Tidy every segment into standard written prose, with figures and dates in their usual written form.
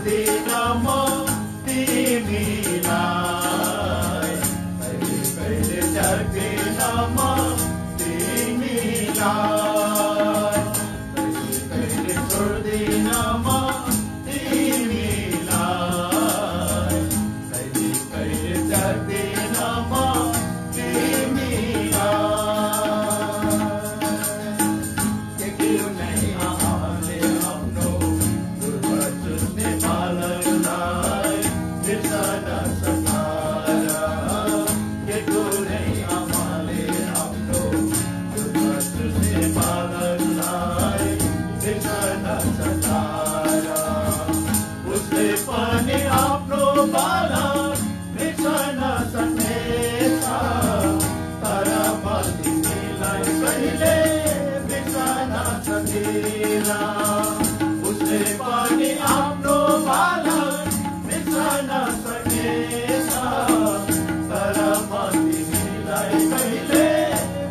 छोड्दिन म तिमीलाई, कहिले कहिले त्याग्दिन म तिमीलाई, कहिले कहिले छोड्दिन म तिमीलाई, कहिले कहिले त्याग्दिन म उसले पनि आफ्नो बालक बिर्सन सकेछ, तर म तिमीलाई कहिले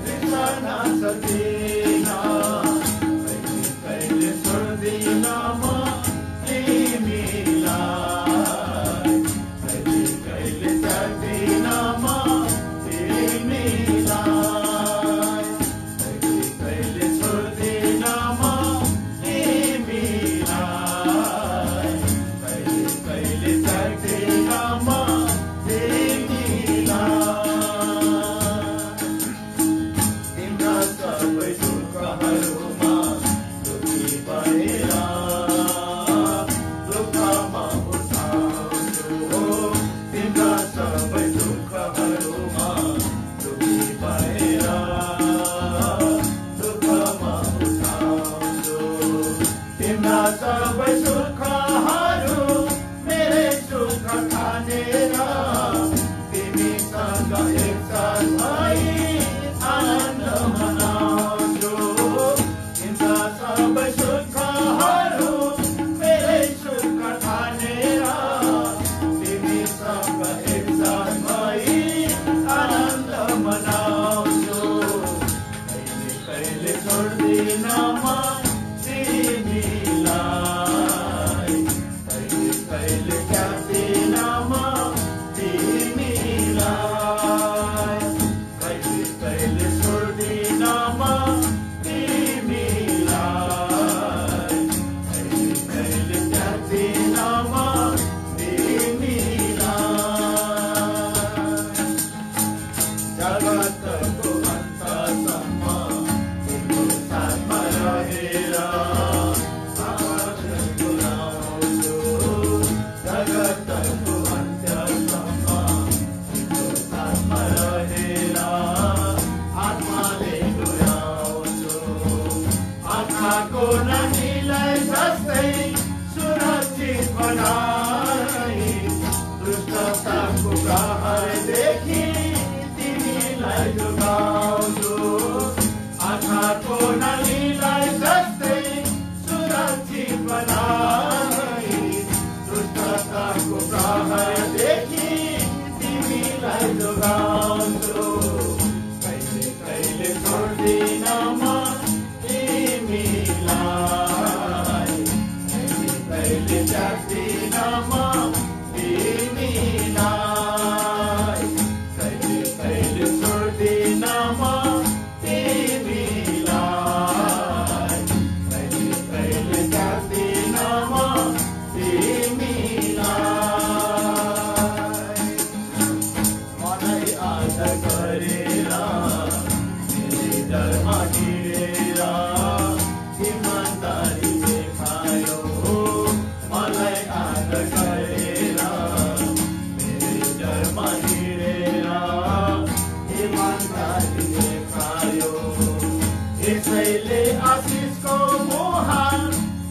बिर्सन सकिन। कहिले कहिले छोड्दिन म तिमीलाई, कहिले कहिले त्याग्दिन म तिमीलाई, कहिले कहिले छोड्दिन म सबै सुखहरू मेरै सुख ठानेर तिमीसँग एकसाथ भई आनन्द मनाउँछु। तिम्रा सबै सुखहरू मेरै सुख ठानेर तिमीसँग एकसाथ भई आनन्द मनाउँछु। कहिले कहिले छोड्दिन म तिमीलाई, कहिले कहिले त्याग्दिन म तिमीलाई, कहिले कहिले छोड्दिन म तिमीलाई, कहिले कहिले त्याग्दिन म तिमीलाई। जगतको अन्तसम्म तिम्रो साथमा रहेर नानीलाई जस्तै सुरक्षित बनाई, दुष्टताको प्रहरदेखि तिमीलाई जोगाउँछु। आँखाको नानीलाई जस्तै सुरक्षित बनाई, दुष्टताको प्रहरदेखि तिमीलाई जोगाउँछु। कहिले कहिले छोड्दिन म तिमीलाई, कहिले कहिले त्याग्दिन म तिमीलाई, कहिले कहिले छोड्दिन म तिमीलाई, कहिले कहिले त्याग्दिन म तिमीलाई। मलाई आदर गरेर मेरै डरमा हिँडेर इमानदारी देखायो, मलाई आदर गरेर मेरै डरमा हिँडेर इमानदारी देखायो। यसैले आशिषको मुहान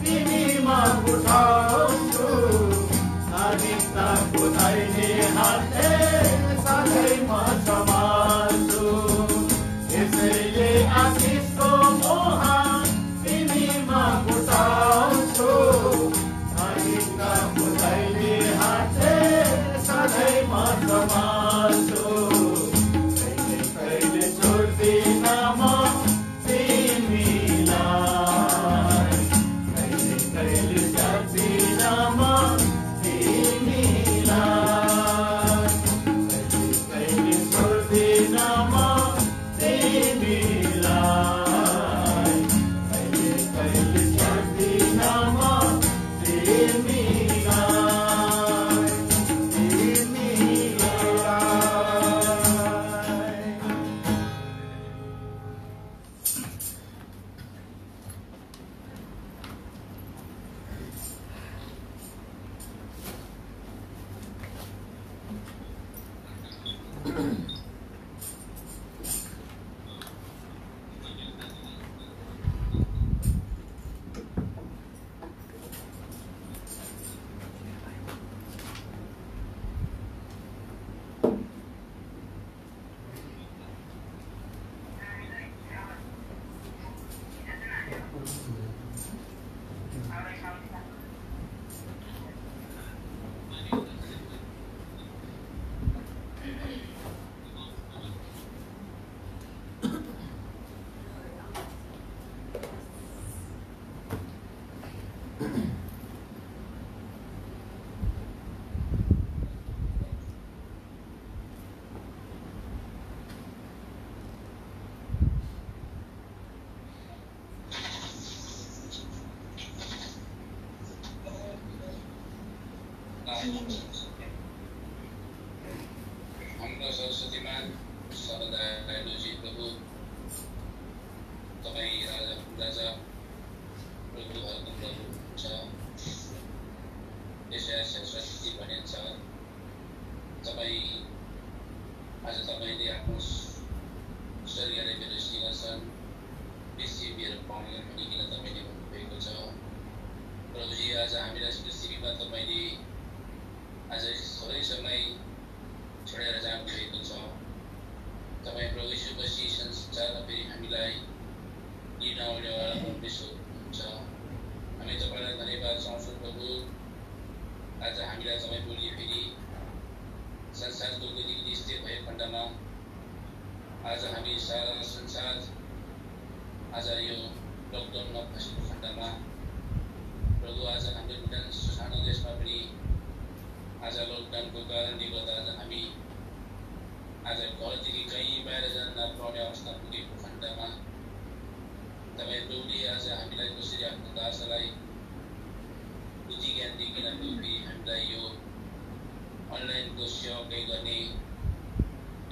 तिमीमा उठाउँछु, नागरिकताको दाहिने हातले सधैँ म सम्हाल्छु। यसैले आशिषको मुहान तिमीमा उठाउँछु, नागरिकताको दाहिने हातले सधैँ म सम्हाल्छु। कहिले कहिले छोड्दिन म तिमीलाई, हाम्रो सरस्वतीमान सदाजी प्रभु तपाईँ राजा प्रभुहरूको प्रभु हुनुहुन्छ। यसै सरस्वती भनिन्छ। तपाईँ आज तपाईँले आफ्नो शरीरले मेरो सिंहासन बेसी मेरो पाउने भनिकन तपाईँले भन्नुभएको छ। प्रभुजी आज हामीलाई पृथ्वीमा तपाईँले आज थोरै समय छोडेर जानुभएको छ। तपाईँ प्रभु यीशु मसीह संसारमा फेरि हामीलाई लिन आउनेवाला परमेश्वर हुनुहुन्छ। हामी तपाईँलाई धन्यवाद चाहन्छौँ प्रभु। आज हामीलाई तपाईँ बोली फेरि संसारको गतिविधि स्थिर भएको खण्डमा आज हामी सारा संसार आज यो लकडाउनमा फँसेको खण्डमा प्रभु आज हाम्रो भुटान सानो देशमा पनि आज लकडाउनको कारणले गर्दा आज हामी आज घरदेखि कहीँ बाहिर जान नपाउने अवस्था पुगेको खण्डमा तपाईँ प्रभुले आज हामीलाई कसरी आफ्नो दासलाई बुद्धि ज्ञान दिइकन हामीलाई यो अनलाइनको सेवा गर्ने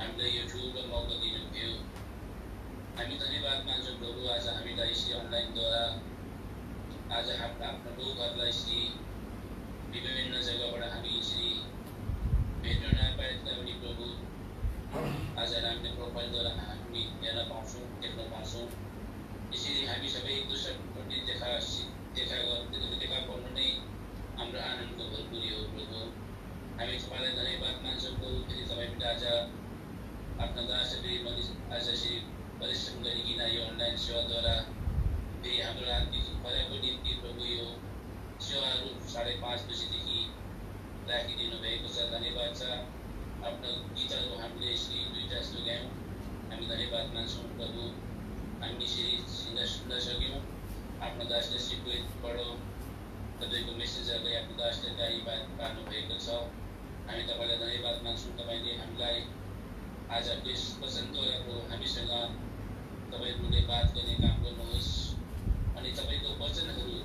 हामीलाई यो ठुलो मौका दिनुभयो। हामी धन्यवाद मान्छौँ प्रभु। आज हामीलाई यसरी अनलाइनद्वारा आज आफ्नो लोकहरूलाई यसरी विभिन्न जग्गाबाट हामी यसरी भेट्न नपाए तापनि प्रभु आज हामीले प्रोफाइलद्वारा हामी हेर्न पाउँछौँ, देख्न पाउँछौँ। यसरी हामी सबै एक दोस्रोप्रति देखा पर्नु नै हाम्रो आनन्दको भरपुरी हो प्रभु। हामी तपाईँलाई धन्यवाद मान्छौँ प्रभु। फेरि तपाईँबाट आज आफ्ना दासहरूले आज यसरी परिश्रम गरिकन यो अनलाइन सेवाद्वारा फेरि हाम्रो रातदेखि फर्याको निम्ति प्रभु यो सेवाहरू 5:30 बजीदेखि राखिदिनु भएको छ। धन्यवाद छ। आफ्नो गीतहरू हामीले यसरी 2टा जस्तो गायौँ। हामी धन्यवाद मान्छौँ प्रभु। हामी यसरी सुन्न सक्यौँ। आफ्नो दासले सिक्वेट पढो तपाईँको मेसेजहरूले आफ्नो दासले गाई पार्नु भएको छ। हामी तपाईँलाई धन्यवाद मान्छौँ। तपाईँले हामीलाई आज यस वचनद्वारा हामीसँग तपाईँहरूले बात गर्ने काम गर्नुहोस् अनि तपाईँको वचनहरू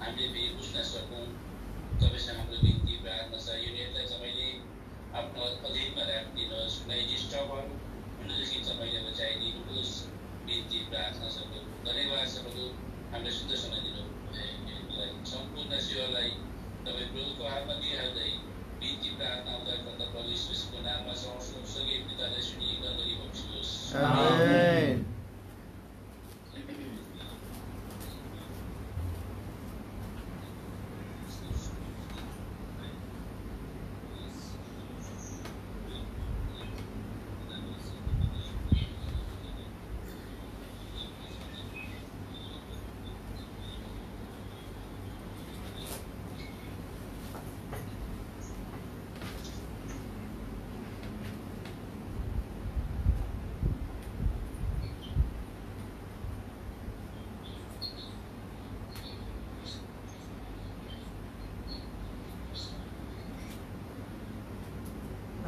हामीले फेरि बुझ्न सकौँ। तपाईँसँग हाम्रो बिन्ती प्रार्थना छ। यो नेटलाई तपाईँले आफ्नो अधीनमा राखिदिनुहोस्। कुनै डिस्टर्बहरू हुनुदेखि तपाईँले बचाइदिनुहोस्। बिन्ती प्रार्थना छ प्रभु। धन्यवाद छ प्रभु। हामीले शुद्ध समय दिनुभएकोलाई सम्पूर्ण सेवालाई तपाईँ प्रभुको हातमा दिइहाल्दै बिन्ती प्रार्थना उद्धारकर्ता प्रभु यीशुको नाममा चाहन्छौँ। स्वर्गीय पिताले सुनि गरी बख्सियोस्। आमेन।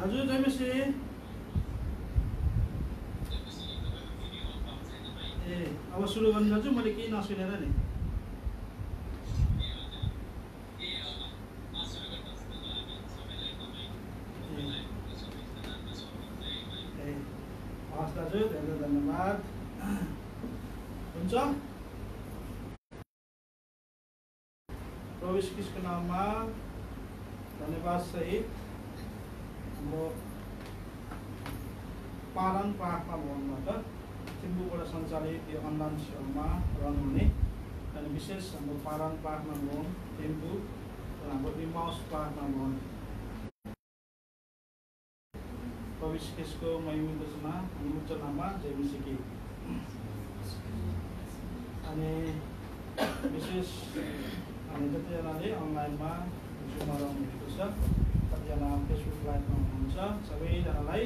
हजुर जयमसी ए अब सुरु गर्नु सक्छु। मैले केही नसुनेर नि हस् दाजु, धेरै धन्यवाद। हुन्छ, प्रभु यीशुको नाममा धन्यवाद सहित हाम्रो पालन प्रार्थना भवनबाट थिम्पूबाट सञ्चालित यो अनलाइन सेवामा रहनुहुने अनि विशेष हाम्रो पालन प्रार्थना भवन थिम्पू र हाम्रो इमाउस प्रार्थना भवन प्रभु यीशुको महिमाको अनि उच्च नाममा जय मसीह। अनि विशेष हामी जतिजनाले अनलाइनमा जुममा रहनुभएको छ, कतिजना फेसबुक लाइभमा हुनुहुन्छ, सबैजनालाई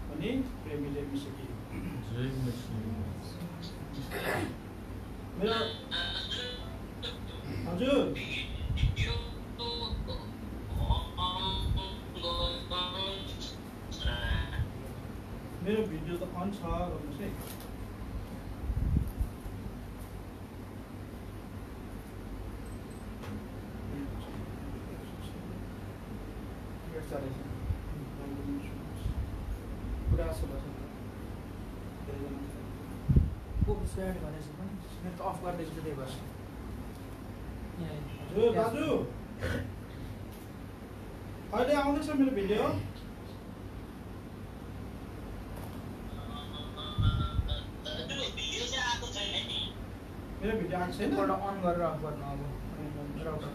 पनि प्रेम जय मसीह। मेरो हजुर मेरो भिडियो त अन छ, गर्नुहोस् है। रहेछ पुरा सुन्नु को स्वेट भनेपछि पनि मेरो त अफ गर्दैछु त्यही भएर हजुर दाजु अहिले आउँदैछ मेरो भिडियो मेरो भिडियो आएको छैन एकपल्ट अन गरेर अफ गर्नु अब राउटर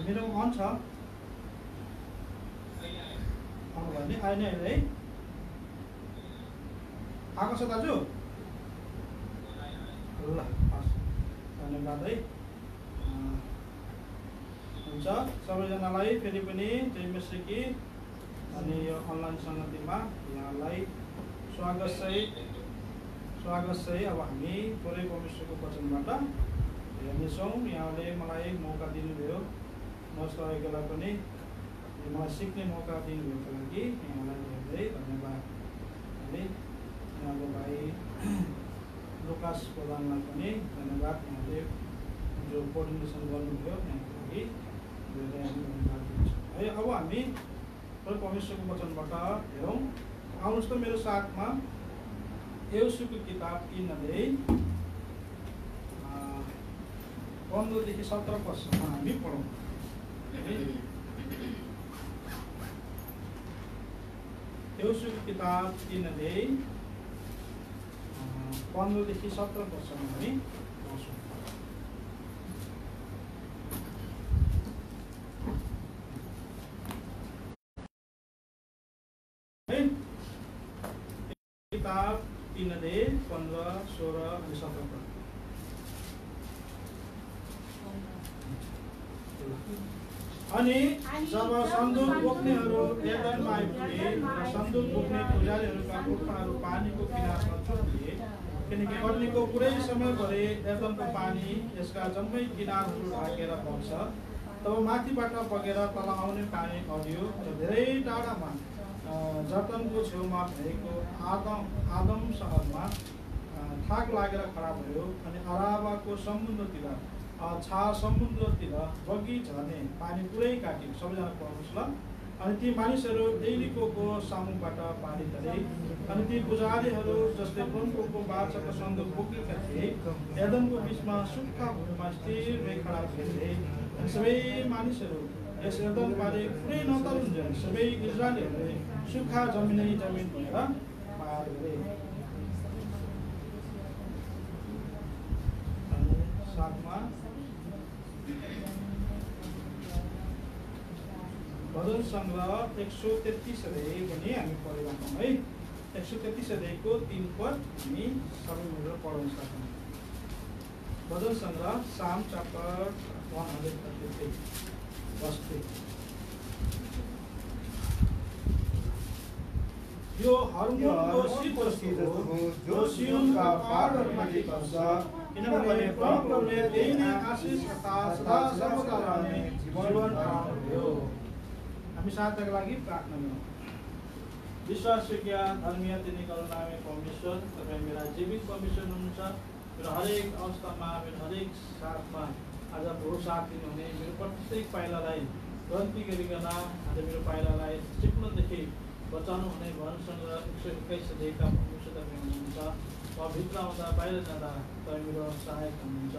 मेरो अन छ अन गर्ने आएन है आएको छ दाजु ल हस् धन्यवाद है हुन्छ सबैजनालाई फेरि पनि जय मसीकी अनि यो अनलाइन सङ्गतिमा यहाँलाई स्वागत चाहिँ अब हामी थोरै परमेश्वरको वचनबाट हेर्नेछौँ। यहाँले मलाई मौका दिनुभयो म सहयोगलाई पनि मलाई सिक्ने मौका दिनुभएको लागि यहाँलाई धेरै धन्यवाद। अनि यहाँको भाइ लुकास प्रधानलाई पनि धन्यवाद, यहाँले जो कोर्डिनेसन गर्नुभयो यहाँको लागि धेरै हामी धन्यवाद दिन्छौँ है। अब हामी परमेश्वरको वचनबाट हेरौँ। आउनुहोस् त मेरो साथमा यहोशूको किताब 3 अध्याय 15 देखि 17 पदसम्म हामी पढौँ। यहोशूको किताब 3 अध्याय 15 देखि 17 पदसम्म हामी पढ्छौँ। किताब 3 अध्याय 15, 16 अनि 17 पद। अनि जब सन्दुक बोक्नेहरू एर्दनमा आइपुगे र सन्दुक बोक्ने पुजारीहरूका कोठाहरू पानीको किनारमा चुकिए, किनकि अग्निको पुरै समय भरि एर्दनको पानी यसका जम्मै किनारहरू ढाकेर बग्छ। तब माथिबाट बगेर तल आउने पानी अडियो र धेरै टाढामा जर्दनको छेउमा भएको आदम सहरमा थाक लागेर खडा भयो। अनि अराबाको समुद्रतिर समुद्रतिर बगी झर्ने पानी पुरै काट्यो। सबैजना पढ्नुहोस् ल। अनि ती मानिसहरू एलिकोको सामुबाट पानी तरे। अनि ती पुजारीहरू जसले प्रभुको वाचाको सन्दुक बोकेका थिए एर्दनको बिचमा सुक्खा भूमिमा स्थिर भई खडा थिए। अनि सबै मानिसहरू यस एर्दन पारे कुनै नतरुन्जेल सबै इजरायलीहरूले सुक्खा जमिन भएर पार गरे। अनि साथमा भजन सङ्ग्रह 133 अध्याय पनि हामी पढिराखौँ है। 133 अध्यायको 3 पद हामी सबै मिलेर पढाउन सक्छौँ। भजन सङ्ग्रह साम च्याप्टर 133 verse 3। यो हर्मोनको शीत जस्तो हो जो सियोनका पहाडहरूमाथि बस्छ, किनभने प्रभुले त्यही नै आशिष तथा सदा सर्वदा रहने जीवन पाउनुभयो। हामी साथका लागि प्रार्थना गरौँ। विश्वासयोग्य धर्मीय तिनी करुणामय परमेश्वर, तपाईँ मेरा जीवित परमेश्वर हुनुहुन्छ। मेरो हरेक अवस्थामा, मेरो हरेक साथमा आज भोर साथ दिनुहुने, मेरो प्रत्येक पाइलालाई गन्ती गरिकन आज मेरो पाइलालाई चिप्लोदेखि बचाउनु हुने भजन सङ्ग्रह 121 अध्यायका परमेश्वर तपाईँ हुनुहुन्छ। म भित्र आउँदा बाहिर जाँदा तपाईँ मेरो सहायक हुनुहुन्छ,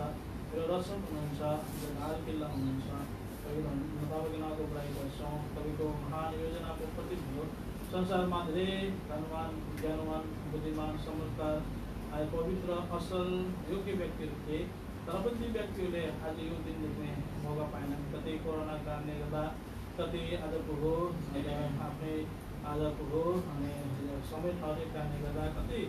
मेरो रक्षक हुनुहुन्छ, मेरो ढाल किल्ला हुनुहुन्छ। तपाईँको नामको बढाइ गर्छौँ। तपाईँको महान योजनाको प्रतीक हो। संसारमा धेरै धनवान, ज्ञानवान, बुद्धिमान, समझदार, पवित्र, असल, योग्य व्यक्तिहरू थिए। तर पनि ती व्यक्तिहरूले आज यो दिन देख्ने मौका पाएनन्। कति कोरोना कारणले गर्दा, कति आजको हो आफ्नै आजको हो अनि समय ठहरेको कारणले गर्दा, कति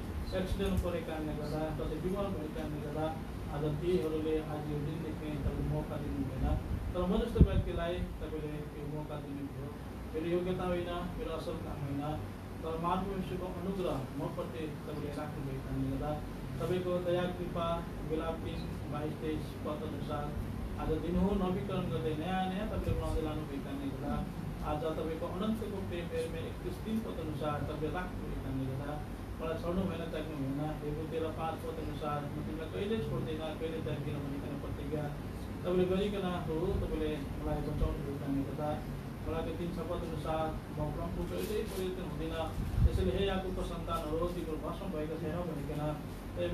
एक्सिडेन्ट परेको कारणले गर्दा, कति बिमार भएको कारणले गर्दा आज तीहरूले आज यो दिन देख्ने तपाईँले मौका दिनु भएन। तर म जस्तो व्यक्तिलाई तपाईँले यो मौका दिनुभयो। मेरो योग्यता होइन, मेरो असल काम होइन, तर महापुरुषको अनुग्रह मप्रति तपाईँले राख्नुभएको कारणले गर्दा तपाईँको दया कृपा विलाप 3:22-23 पद अनुसार आज दिनहुँ नवीकरण गर्दै नयाँ नयाँ तपाईँले बनाउँदै लानुभएको कारणले गर्दा आज तपाईँको अनन्तको प्रेममा 31 पद अनुसार तपाईँले राख्नुभएको कारणले गर्दा मलाई छोड्नु भएन, त्याग्नु भएन। हेब्रू 13:5 पद अनुसार म तिमीलाई कहिले छोड्दैन, कहिले त्याग्दिनँ भनिकन प्रतिज्ञा तपाईँले गरिकन हो तपाईँले मलाई बचाउनुभयो कारणले गर्दा मलाई त्यो 3 शपथ अनुसार म प्रभुको कहिल्यै परिवर्तन हुँदैन। त्यसैले हे याकुबको सन्तानहरू तिम्रो भस्म भएका छैनौ भनिकन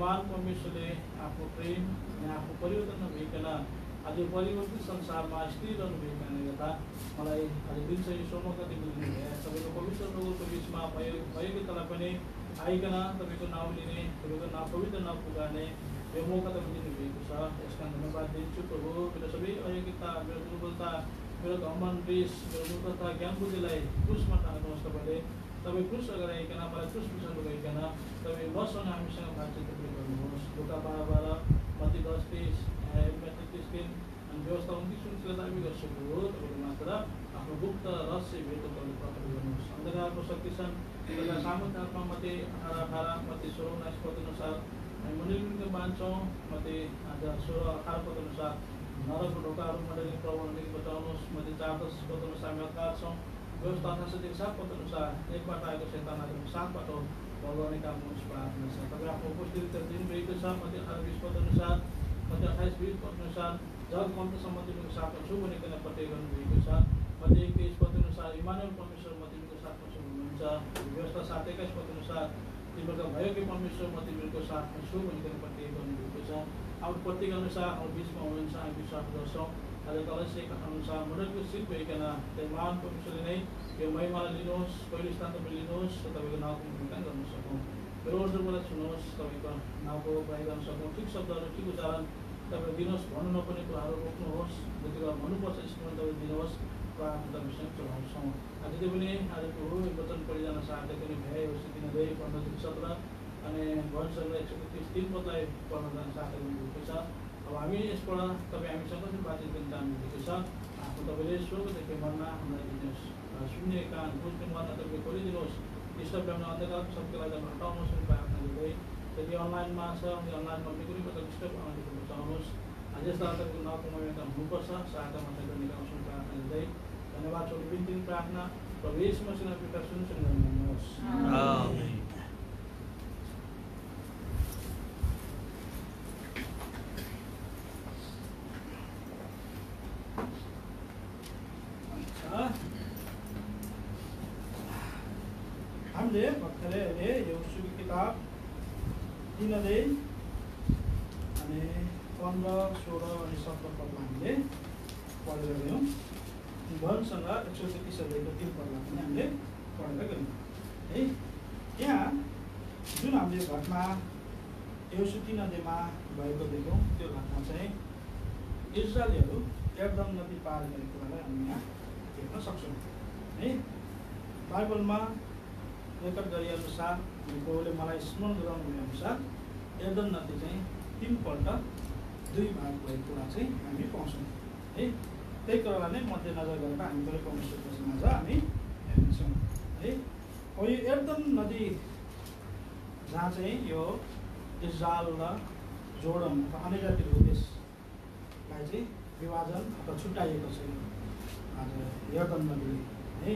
महान परमेश्वरले आफ्नो प्रेम अनि आफ्नो परिवर्तन नभइकन आज परिवर्तित संसारमा स्थिर रहनुभएको कारणले गर्दा मलाई आज दिन्छ यो समयका दिन दिनुभयो। तपाईँको पवित्र लोकको बिचमा भएको तल पनि आइकन तपाईँको नाउँ लिने तपाईँको नाउँ पवित्र नाउँ पुकार्ने यो मौका तपाईँ दिनुभएको छ। यसका धन्यवाद दिन्छु प्रभु। मेरो सबै अयोग्यता मेरो दुर्बलता मेरो घमण्ड रिस मेरो मूर्खता ज्ञान बुद्धिलाई क्रुसमा टार्नुहोस्। तपाईँ क्रुस अगाडि आइकन मलाई क्रुस पछाडि गइकन तपाईँ मसँग हामीसँग बातचित तपाईँ गर्नुहोस्। लुका 12:12 मत्ती 10:30 म्याथ्यू 30:3 अनि व्यवस्था 29 दाबी गर्छु हो तपाईँले मात्र आफ्नो गुप्त रहस्य भेट तपाईँले प्राप्त गर्नुहोस्। अन्धकारको शक्तिशान तपाईँलाई सामर्थ्यमा मत्ती 18:18 मत्ती 16:19 पद अनुसार हामी मण्डलीको बान्छौँ। मत्ती 16:18 पद अनुसार नरकको ढोकाहरू मण्डली प्रबन्धनदेखि बचाउनुहोस्। मत्ती 4:10 पद अनुसार हामी हतार छौँ। व्यवस्था 7 पद अनुसार एकबाट आएको शैतानहरू 7बाट भगाउने काम गर्नुहोस् प्रार्थना छ। तपाईँ आफ्नो उपस्थिति दिनुभएको छ। मत्ती 18:20 पद अनुसार मत्ती 28:20 पद अनुसार जग मन्तसम्म तिमीको साथमा छु भनिकन प्रतिज्ञा गर्नुभएको छ। मत्ती 1:23 पद अनुसार इमानुएल परमेश्वर म तिमीको साथमा छु भन्नुहुन्छ। व्यवस्था 7:21 पद अनुसार तिमीका भयो कि परमेश्वर म तिमीको साथमा छु भनिकन प्रतिज्ञा गर्नुभएको छ। अब प्रतिज्ञा अनुसार हाम्रो बिचमा हुनुहुन्छ हामी विश्वास गर्छौँ। आज कलश अनुसार मण्डलको सिट भइकन त्यो महान परमेश्वरले नै यो महिमालाई लिनुहोस्। पहिलो स्थान तपाईँ लिनुहोस् र तपाईँको नाउँको गुणगान गर्न सकौँ। मेरो अर्जुनबाट सुन्नुहोस्। तपाईँको नाउँको प्रयोग गर्न सकौँ। ठिक शब्दहरू ठिक उच्चारण तपाईँ दिनुहोस्। भन्नु नपर्ने कुराहरू रोक्नुहोस्। जति बेला भन्नुपर्छ स्मरण तपाईँ दिनुहोस्। प्रार्थना तपाईँसँग चलाउँछौँ। आज त्यो पनि आजको वचन पढिजान चाहँदै पनि भ्याए स्थिति नभए 15:17 अनि भविष्यलाई 133 पदलाई पढ्न जान चाहँदै हुनुभएको छ। अब हामी यसबाट तपाईँ हामीसँग कसरी बातचित गर्न चाहनुभएको छ आफ्नो तपाईँले स्वर्गदेखि मनमा हामीलाई दिनुहोस्। सुन्ने कान बुझ्ने मनमा तपाईँले खोलिदिनुहोस्। डिस्टर्ब ल्याउने अन्धकारको शक्तिलाई तपाईँ हटाउनुहोस् भने प्रार्थना गर्दै यदि अनलाइनमा छ अनि अनलाइनमा कुनै प्रकार डिस्टर्ब आउनुदेखि बचाउनुहोस्। यस्ता तपाईँको नाउँको महिमा हुनुपर्छ। सहायता मात्रै गर्ने गाउँछौँ प्रार्थना गर्दै धन्यवाद छोडी बिन्ती प्रार्थना प्रभु येशू मसीहको कृपा सुनिसुन गर्नुहोस्। हामीले भर्खरै अहिले यहोशूको किताब 3 अध्याय अनि 15, 16 अनि 17 पदमा हामीले पढेर गयौँ। धनसँग 133 अध्यायको 3 पदमा पनि हामीले पढेर गयौँ है। यहाँ जुन हामीले घटना यहोशू 3 अध्यायमा भएको देख्यौँ त्यो घटना चाहिँ इस्राएलीहरू यर्दन नदी पार गरेको कुरालाई हामी यहाँ हेर्न सक्छौँ है। बाइबलमा रेकर्ड गरे अनुसार प्रभुले मलाई स्मरण गराउनु भए अनुसार यर्दन नदी चाहिँ 3 पल्ट 2 भाग भएको कुरा चाहिँ हामी पाउँछौँ है। त्यही कुरालाई नै मध्यनजर गरेर हामी पनि परमेश्वरको समाज हामी हेर्नेछौँ है। अब यो यर्दन नदी जहाँ चाहिँ यो इस्रायल र जोर्डन अथवा अन्य जातिहरूको देशलाई चाहिँ विभाजन अथवा छुट्याइएको छ आज यर्दन नदीले है।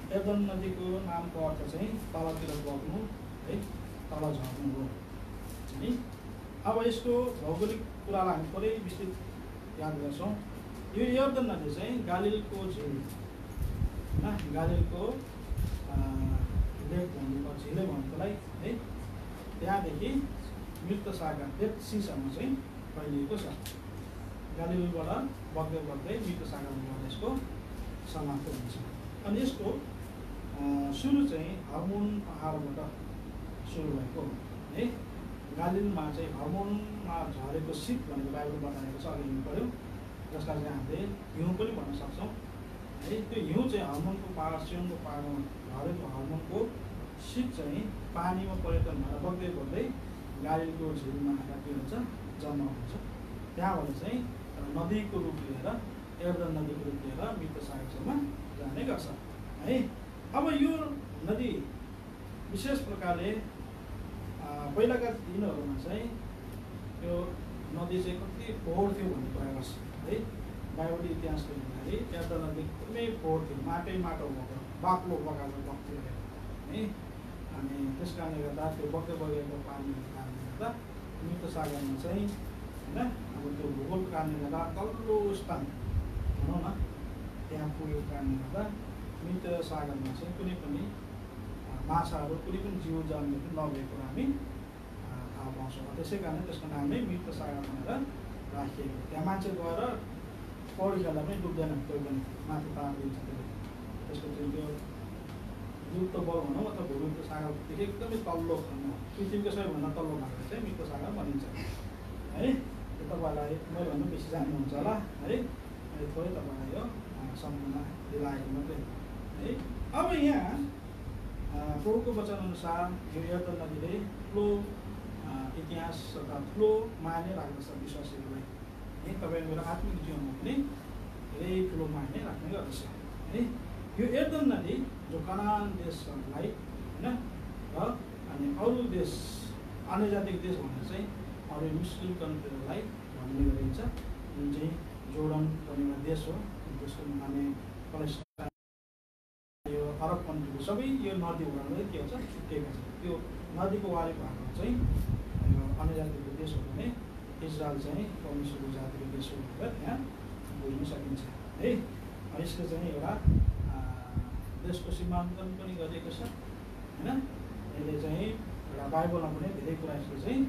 यर्दन नदीको नामको अर्थ चाहिँ तलतिर बग्नु है, तल झर्नु हो है। अब यसको भौगोलिक कुरालाई हामी थोरै विस्तृत याद गर्छौँ। यो यर्दन नदी चाहिँ गालिलको झिल होइन, गालिलको लेक भन्नुपर्छ, झिलै भन्नुलाई है। त्यहाँदेखि मृत सागर डेथ सीसम्म चाहिँ फैलिएको छ। गालिलबाट बग्दै बग्दै मृत सागरमा यसको समाप्त हुन्छ। अनि यसको सुरु चाहिँ हर्मोन पहाडबाट सुरु भएको है। गालिलमा चाहिँ हर्मोनमा झरेको शीत भनेको बाइबल बताएको छ, अघि पढ्यो, जसलाई चाहिँ हामीले हिउँ पनि भन्न सक्छौँ है। त्यो हिउँ चाहिँ हर्मोनको पहाड सियोनको पहाडमा झरेको हर्मोनको शीत चाहिँ पानीमा परिवर्तन भएर बग्दै बग्दै गालिलको झिलमा आएर के हुन्छ, जम्मा हुन्छ। त्यहाँबाट चाहिँ नदीको रूप लिएर यर्दन नदीको रूप लिएर मृत सागरसम्म जाने गर्छ है। अब यो नदी विशेष प्रकारले पहिलाका दिनहरूमा चाहिँ यो नदी चाहिँ कति फोहोर थियो भन्ने कुरा गर्छ है। बाइबली इतिहासले भन्दाखेरि यर्दन नदी एकदमै फोहोर थियो, माटो भएको बाक्लो बगाएर बग्थ्यो है। अनि त्यस कारणले गर्दा त्यो बग्दै बगेको पानीको कारणले गर्दा मृत सागरमा चाहिँ होइन। अब त्यो भूगोलको कारणले गर्दा तल्लो स्थान भनौँ न त्यहाँ पुगेको कारणले गर्दा मृत सागरमा चाहिँ कुनै पनि माछाहरू कुनै पनि जीव जन्तु नभएको हामी थाहा पाउँछौँ। त्यसै कारण त्यसको नाम नै मृत सागर भनेर राखिएको। त्यहाँ मान्छे गएर पौडी खेल्दा पनि डुब्दैन, कोही पनि माथि पारिदिन्छ। त्यसको चाहिँ त्यो युक्त बल भनौँ अथवा भूगोलको सागरदेखि एकदमै तल्लो खण्ड पृथ्वीको सबैभन्दा तल्लो भाग चाहिँ मृत सागर भनिन्छ है। त्यो तपाईँलाई मैले भन्नु बेसी जान्नुहुन्छ होला है, मैले थोरै तपाईँलाई यो सम्झना दिलाएको मात्रै है। अब यहाँ प्रभुको वचनअनुसार यो यर्दन नदीले ठुलो इतिहास अथवा ठुलो माने राख्दछ विश्वासीहरूलाई है। तपाईँ मेरो आत्मिक जीवनमा पनि धेरै ठुलो माने राख्ने गर्दछ है। यो यर्दन नदी जो कनान देशहरूलाई होइन र अनि अरू देश अन्य जातिक देश भन्दा चाहिँ अरू मुस्लिम कन्ट्रीहरूलाई भन्ने गरिन्छ, जुन चाहिँ जोर्डन भन्ने एउटा देश हो। त्यसको माने पलेस्टाइन यो अरब कन्ट्रीको सबै यो नदीबाट के हुन्छ छुट्टिएका छ। त्यो नदीको वारी भागमा चाहिँ यो अन्य जातिको देश हो भने इजरायल चाहिँ परमेश्वरको जातिको देश हो भनेर त्यहाँ बुझ्न सकिन्छ है। यसले चाहिँ एउटा देशको सीमाङ्कन पनि गरिएको छ होइन। यसले चाहिँ एउटा बाइबलमा पनि धेरै कुरा यसले चाहिँ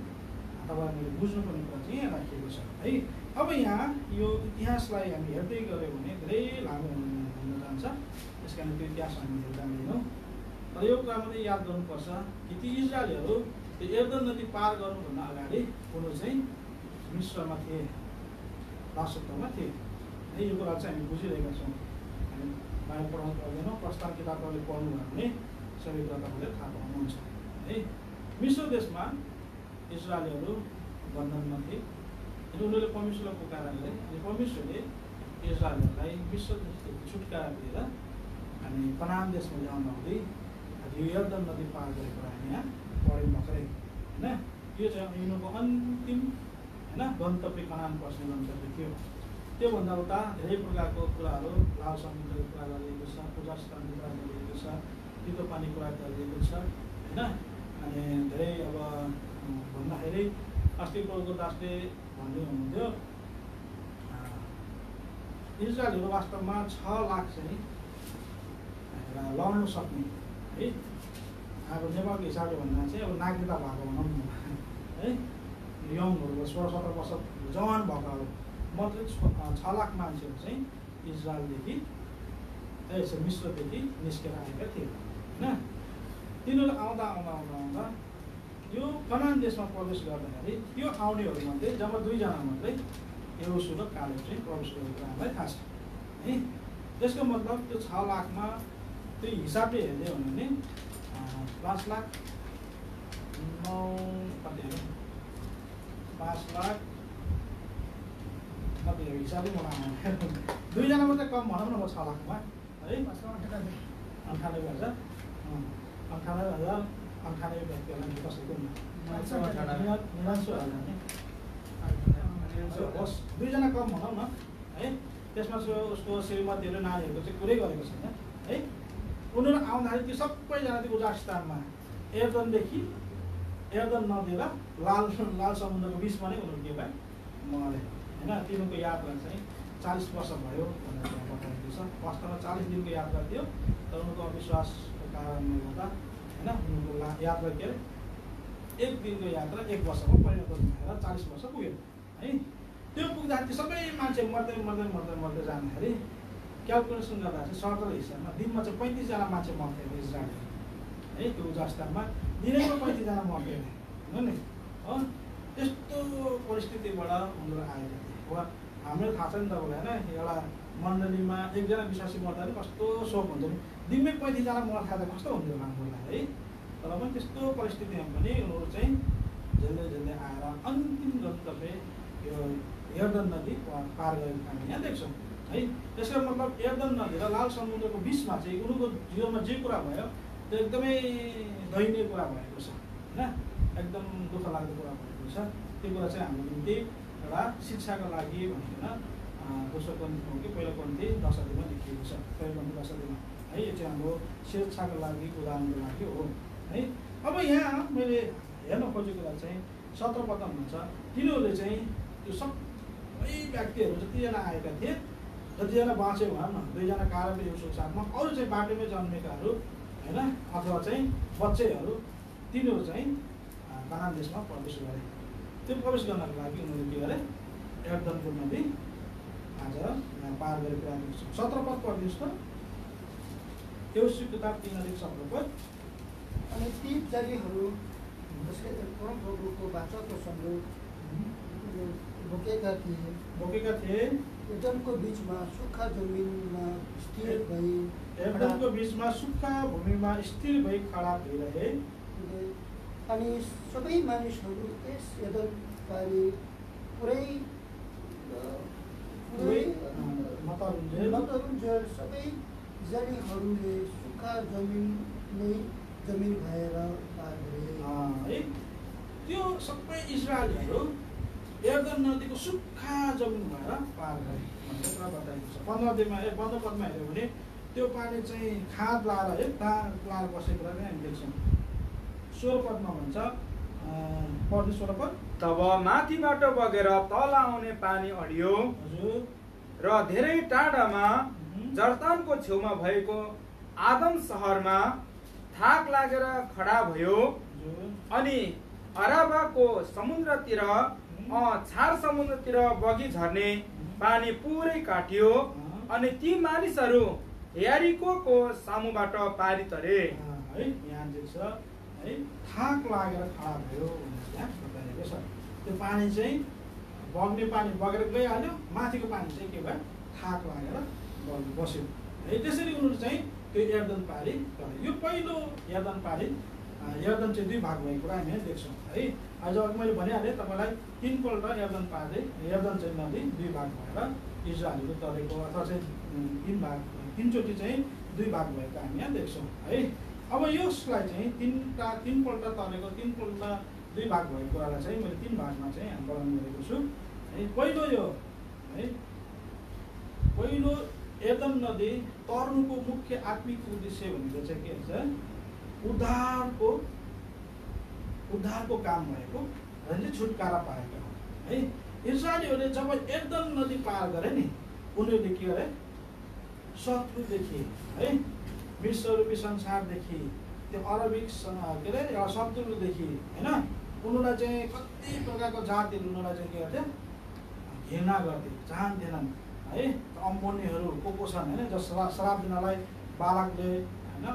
तपाईँहरूले बुझ्नुपर्ने कुरा चाहिँ यहाँ राखिएको छ है। अब यहाँ यो इतिहासलाई हामी हेर्दै गऱ्यौँ भने धेरै लामो हुन जान्छ, त्यस कारण त्यो इतिहास हामी हेर्दै जान्दैनौँ। तर यो कुरा मात्रै याद गर्नुपर्छ कि ती इजरायलीहरू त्यो यर्दन नदी पार गर्नुभन्दा अगाडि उनीहरू चाहिँ मिस्रमा थिए, दासत्वमा थिए है। यो कुरा चाहिँ हामी बुझिरहेका छौँ। हामी बाहिर पढाउनु पर्दैनौँ, प्रस्थान किताबहरूले पढ्नुभयो भने सबै कुरा तपाईँले थाहा पाउनुहुन्छ है। मिस्र देशमा इजरायलीहरू बन्धनमा थिए। उनीहरूले परमेश्वरलाई पुकाराले अनि परमेश्वरले इजरायलहरूलाई मिस्र देशदेखि छुटकारा दिएर अनि कनान देशमा ल्याउन हुँदै यो यर्दन नदी पार गरेको हामी यहाँ पढ्यौँ भर्खरै होइन। यो चाहिँ यिनीहरूको अन्तिम होइन गन्तव्य कनान पस्ने गन्तव्य थियो। त्योभन्दा उता धेरै प्रकारको कुराहरू लाल समुद्रको कुरा गरिएको छ, पूजा स्थानको कुरा गरिएको छ, तितो पानी कुरा गरिएको छ होइन। अनि धेरै अब भन्दाखेरि अस्ति प्रभुको दासले भन्दै हुनुहुन्थ्यो इजरायलहरू वास्तवमा 6 लाख चाहिँ लड्नु सक्ने है। अब नेपालको हिसाबले भन्दा चाहिँ अब नागरिकता भएको भनौँ न है, यङहरू 16-17 वर्ष जवान भएकाहरू मात्रै 6 लाख मान्छेहरू चाहिँ इजरायलदेखि मिस्रदेखि निस्केर आएका थिए होइन। तिनीहरू आउँदा आउँदा आउँदा आउँदा यो कनान देशमा प्रवेश गर्दाखेरि यो आउनेहरूमध्ये जब 2 जना मात्रै यहोशू र कालेब चाहिँ प्रवेश गरेको हामीलाई थाहा छ है। त्यसको मतलब त्यो 6 लाखमा त्यो हिसाबले हेर्दै हो भने 5 लाख 9 कति 5 लाख कति हिसाबै मलाई 2 जना मात्रै कम भनौँ न 6 लाखमा है। 98,000 व्यक्तिहरूलाई कसैको होस् 2 जना कम भनौँ न है। त्यसमा उसको श्रीमतीहरू नानीहरूको चाहिँ कुरै गरेको छैन है। उनीहरू आउँदाखेरि त्यो सबैजना त्यो उजास्तानमा यर्दन नदी र लाल समुद्रको बिचमा नै उनीहरू के भए मरे होइन। तिनीहरूको यात्रा चाहिँ 40 वर्ष भयो भनेर बताइएको छ। वास्तवमा 40 दिनको यात्रा थियो, तर उनीहरूको अविश्वासको कारणले गर्दा होइन उनीहरूको यात्रा के अरे 1 दिनको यात्रा 1 वर्षमा परिणत भएर 40 वर्ष पुग्यो है। त्यो पुग्दाखेरि सबै मान्छे मर्दै जाँदाखेरि क्यालकुलेसन गर्दा चाहिँ सरदर हिसाबमा दिनमा चाहिँ 35 जना मान्छे मर्थ्यो इजरायल है। त्यो उजास्तानमा दिनैमा 35 जना मर्थ्यो हो नि हो। त्यस्तो परिस्थितिबाट उनीहरू आएका थिए। अब हामीलाई थाहा छ नि तपाईँलाई होइन, एउटा मण्डलीमा 1 जना विश्वासी मर्दा पनि कस्तो शोक हुन्छ नि, दिनमै 35 जना मर्दा त कस्तो हुन्थ्यो हामीलाई है। तर पनि त्यस्तो परिस्थितिमा पनि उनीहरू चाहिँ झेल्दै आएर अन्तिम गन्तव्य यो यर्दन नदी पार गरेको हामी यहाँ देख्छौँ है। त्यसको मतलब यर्दन नदी र लाल समुद्रको बिचमा चाहिँ उनीहरूको जीवनमा जे कुरा भयो त्यो एकदमै दयनीय कुरा भएको छ होइन, एकदम दुःख लाग्दो कुरा भएको छ। त्यो कुरा चाहिँ हाम्रो निम्ति एउटा शिक्षाको लागि भनिकन दोस्रो कन्थी हो कि पहिलो कन्थी 10 अध्यायमा लेखिएको छ। पहिलो कन्थी 10 अध्यायमा है। यो चाहिँ हाम्रो शिक्षाको लागि उदाहरणको लागि हो है। अब यहाँ मैले हेर्न खोजेको कुरा चाहिँ 17 पदमा हुन्छ तिनीहरूले चाहिँ त्यो सबै व्यक्तिहरू जतिजना आएका थिए, जतिजना बाँच्यो भनौँ न, 2 जना कारब युसुफ साथमा, अरू चाहिँ बाटोमै जन्मेकाहरू होइन, अथवा चाहिँ बच्चैहरू, तिनीहरू चाहिँ कानान देशमा प्रवेश गरे। त्यो प्रवेश गर्नको लागि उनीहरूले के गरे, यर्दनको नदी आज पार गरेको कुरा देख्छ। 17 पद पढिदिनुहोस् त। यहोशू किताब 3:17 पद। अनि ती जातिहरू जसले परमप्रभुको वाचाको सन्दूक बोकेका थिए एदमको बीचमा सुक्खा जमिनमा स्थिर भई एदमको बीचमा सुक्खा भूमिमा स्थिर भई खडा भइरहे। अनि सबै मानिसहरू यस एदम पारी पुरै मतरुन्जेल सबै जातिहरूले सुक्खा जमिन भएर पार गरे। त्यो सबै इस्राएलीहरू यर्दन नदीको सुक्खा जमिन भएर पार गरे भनेर कुरा बताइएको छ। 15 पदमा हेऱ्यो भने त्यो पानी चाहिँ खाद लाएर है लाएर बसेको कुरा हामी देख्छौँ। 16 पदमा भन्छ, पढ्नु 16 पद। तब माथिबाट बगेर तल आउने पानी अडियो र धेरै टाढामा जर्दानको छेउमा भएको आदम सहरमा थाक लागेर खडा भयो। अनि अराबाको समुद्रतिर छार समुद्रतिर बगी झर्ने पानी पुरै काट्यो। अनि ती मानिसहरू यारिकोको सामुबाट पारी तरे। है यहाँ देख्छ है, थाक लागेर खडा भयो भनेर यहाँ बताइएको छ। त्यो पानी चाहिँ बग्ने पानी बगेर गइहाल्यो, माथिको पानी चाहिँ के भयो, थाक लागेर बस्यो है। त्यसरी उनीहरू चाहिँ त्यो यर्दन पारी गरे। यो पहिलो यर्दन पारी, यर्दन चाहिँ 2 भाग भएको कुरा हामी यहाँ देख्छौँ है। आज अघि मैले भनिहालेँ तपाईँलाई, 3 पल्ट यर्दन पारी, यर्दन चाहिँ नदी 2 भाग भएर इस्राएलहरू तरेको, अथवा चाहिँ 3 चोटि चाहिँ 2 भाग भएको हामी यहाँ देख्छौँ है। अब यसलाई चाहिँ 3 पल्ट तरेको, 3 पल्ट 2 भाग भएको कुरालाई चाहिँ मैले 3 भागमा चाहिँ हामी वर्णन गरेको छु है। पहिलो यो है, पहिलो यर्दन नदी तर्नुको मुख्य आत्मिक उद्देश्य भनेको चाहिँ के हुन्छ, उद्धारको काम भएको र चाहिँ छुटकारा पाएका है। इस्राएलीहरूले जब यर्दन नदी पार गरे नि, उनीहरूले के गरे, शत्रुदेखि है, विश्वरूपी संसारदेखि, त्यो अरबिक के अरे एउटा शत्रुदेखि होइन, उनीहरूलाई चाहिँ कति प्रकारको जातिहरू उनीहरूलाई चाहिँ के गर्थे, घृणा गर्थे, चाहन्थेनन् है। अम्मोनीहरू को छन् होइन, जस श्राप दिनलाई बालकले होइन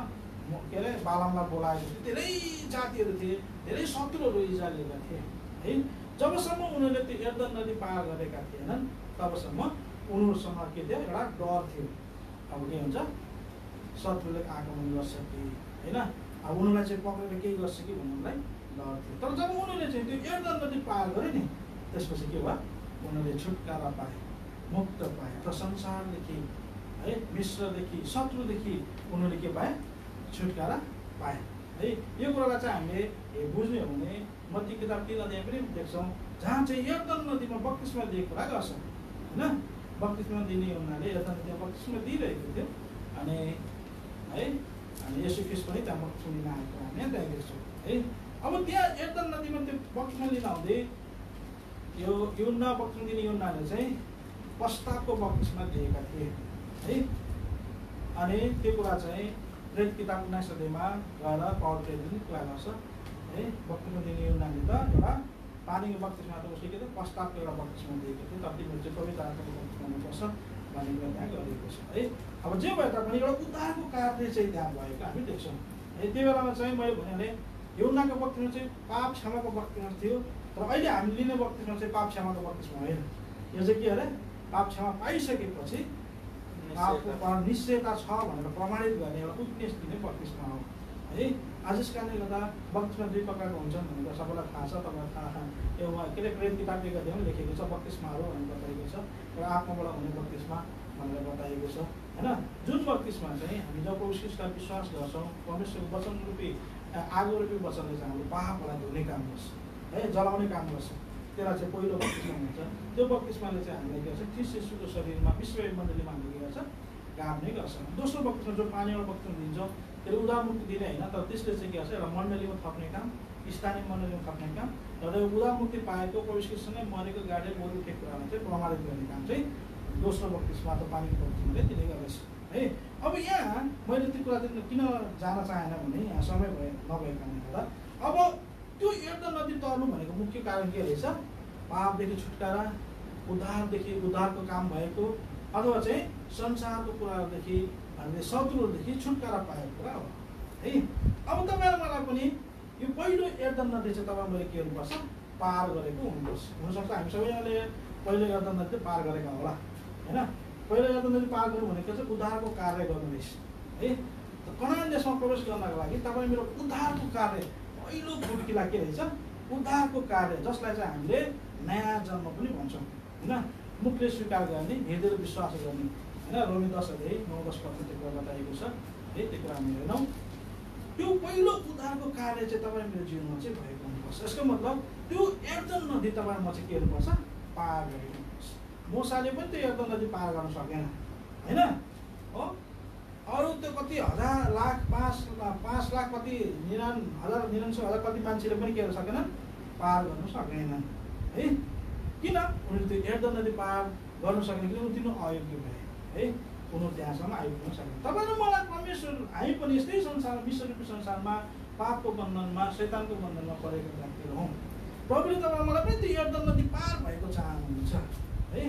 के अरे बालामलाई बोलाएको थियो। धेरै जातिहरू थिए, धेरै शत्रुहरू इस्राएलीहरूका थिए है। जबसम्म उनीहरूले त्यो यर्दन नदी पार गरेका थिएनन्, तबसम्म उनीहरूसँग के थियो, एउटा डर थियो। अब के हुन्छ, शत्रुले आक्रमण गर्छ कि होइन, अब उनीहरूलाई चाहिँ पक्रेर केही गर्छ कि भन्नुलाई डर थियो। तर जब उनीहरूले चाहिँ त्यो यर्दन नदी पार गरे नि, त्यसपछि के भयो, उनीहरूले छुटकारा पाए, मुक्त पाए। र संसारदेखि है, मिश्रदेखि, शत्रुदेखि उनीहरूले के पाए, छुटकारा पाए है। यो कुरालाई चाहिँ हामीले बुझ्ने हो भने मत्ती किताब 3 अध्याय पनि देख्छौँ, जहाँ चाहिँ यर्दन नदीमा बप्तिस्मा दिएको कुरा गर्छ होइन। बप्तिस्मा दिने हुनाले यर्दन नदीमा बप्तिस्मा दिइरहेको थियो। अनि है, अनि येशू ख्रीष्ट पनि त्यहाँ बप्तिस्मा लिन आएको हामी यहाँ त्यहाँ देख्छौँ है। अब त्यहाँ यर्दन नदीमा त्यो बप्तिस्मा लिन आउँदै यो यूहन्ना बप्तिस्मा दिने यूहन्नाले चाहिँ पश्चातापको बप्तिस्मा दिएका थिए है। अनि त्यो कुरा चाहिँ प्रेरित किताब 19 अध्यायमा गएर पौलले पनि कुरा गर्छ है। बप्तिस्मा दिने यूहन्नाले त एउटा पानीको बप्तिस्मा त उसले के त पश्चातापको एउटा बप्तिस्मा दिएको थियो, तर तिमीहरू चाहिँ पवित्र आत्माको बप्तिस्मा हुनुपर्छ भन्ने कुरा त्यहाँ गरिएको छ है। अब जे भए तापनि एउटा उद्धारको कार्य चाहिँ त्यहाँ भएको हामी देख्छौँ है। त्यो बेलामा चाहिँ मैले भने यूहन्नाको बप्तिस्मा चाहिँ पाप क्षमाको बप्तिस्मा थियो, तर अहिले हामी लिने बप्तिस्मा चाहिँ पाप क्षमाको बप्तिस्मा होइन। यो चाहिँ के अरे, पाप क्षमा पाइसकेपछि पापको निश्चयता छ भनेर प्रमाणित गर्ने एउटा उद्देश्य दिने बप्तिस्मा हो है। आज यस कारणले गर्दा बप्तिस्मा 2 प्रकारको हुन्छन् भनेर सबैलाई थाहा छ, तपाईँलाई थाहा यो के अरे प्रेरित किताब 1 अध्यायमा लेखेको छ बप्तिस्माहरू भनेर बताइएको छ। र आत्माबाट हुने बप्तिस्मा भनेर बताइएको छ होइन। जुन बप्तिस्मा चाहिँ हामी जब प्रभु ख्रीष्टलाई विश्वास गर्छौँ, परमेश्वरको वचन रूपी आगो रूपी वचनले चाहिँ हाम्रो पापलाई धुने काम गर्छ है, जलाउने काम गर्छ, त्यसलाई चाहिँ पहिलो बप्तिस्मा हुन्छ। त्यो बप्तिस्माले चाहिँ हामीलाई के गर्छ, ख्रीष्ट येशूको शरीरमा विश्व मण्डलीमा हामीले के गर्छ, गाड्ने गर्छ। दोस्रो बप्तिस्मा जो पानीबाट बप्तिस्मा दिन्छ, के अरे उदारमुक्ति दिने होइन, तर त्यसले चाहिँ के गर्छ एउटा मण्डलीमा थप्ने काम, स्थानीय मण्डलीमा थप्ने काम र उदारमुक्ति पाएको प्रवेश कृष्णले मरेको गाडे गोरु उठेको कुरामा चाहिँ प्रमाणित गर्ने काम चाहिँ दोस्रो बत्तिसमा त पानीको बत्तिसले त्यसले गर्दैछ है। अब यहाँ मैले त्यो कुरा किन जान चाहेन भने यहाँ समय नभएको कारणले गर्दा अब त्यो यर्दन नदी तर्नु भनेको मुख्य कारण के रहेछ? पापदेखि छुटकारा, उद्धारको काम भएको, अथवा चाहिँ संसारको कुराहरूदेखि हामीले शत्रुहरूदेखि छुटकारा पाएको कुरा हो है। अब तपाईँ मलाई पनि यो पहिलो यर्दन नदी चाहिँ तपाईँ मैले के गर्नुपर्छ? पार गरेको हुनुपर्छ। हुनसक्छ हामी सबैले पहिलो यर्दन नदी पार गरेका होला होइन। पहिलो यर्दन नदी पार गर्नु भनेको चाहिँ उद्धारको कार्य गर्नु रहेछ है। कनान देशमा प्रवेश गर्नको लागि तपाईँ मेरो उद्धारको कार्य पहिलो बुड्किला के रहेछ? उद्धारको कार्य, जसलाई चाहिँ हामीले नयाँ जन्म पनि भन्छौँ होइन। मुखले स्वीकार गर्ने, हृदयले विश्वास गर्ने होइन। रोमी 10:9-10 त्यो कुरा बताएको छ है। त्यो कुरा हामी हेर्नौँ। त्यो पहिलो उद्धारको कार्य चाहिँ तपाईँ मेरो जीवनमा चाहिँ भएको हुनुपर्छ। यसको मतलब त्यो यर्दन नदी तपाईँमा चाहिँ के गर्नुपर्छ? पार गरेको हुनुपर्छ। मोसाले पनि त्यो यर्दन नदी पार गर्न सकेन होइन हो। अरू त्यो कति हजार लाख 5 लाख कति 99,000 कति मान्छेले पनि के गर्न सकेनन्? पार गर्न सकेनन् है। किन? उनीहरू त्यो यर्दन नदी पार गर्न सकेन किन? तिनीहरू अयोग्य भए है। उनीहरू त्यहाँसम्म आइपुग्न सकेन। तपाईँ र मलाई परमेश्वर, हामी पनि यस्तै संसारमा, विश्वरूपी संसारमा पापको बन्धनमा, शैतानको बन्धनमा परेका व्यक्तिहरू हौँ। प्रभुले तपाईँ मलाई पनि त्यो यर्दन नदी पार भएको चाहनुहुन्छ है।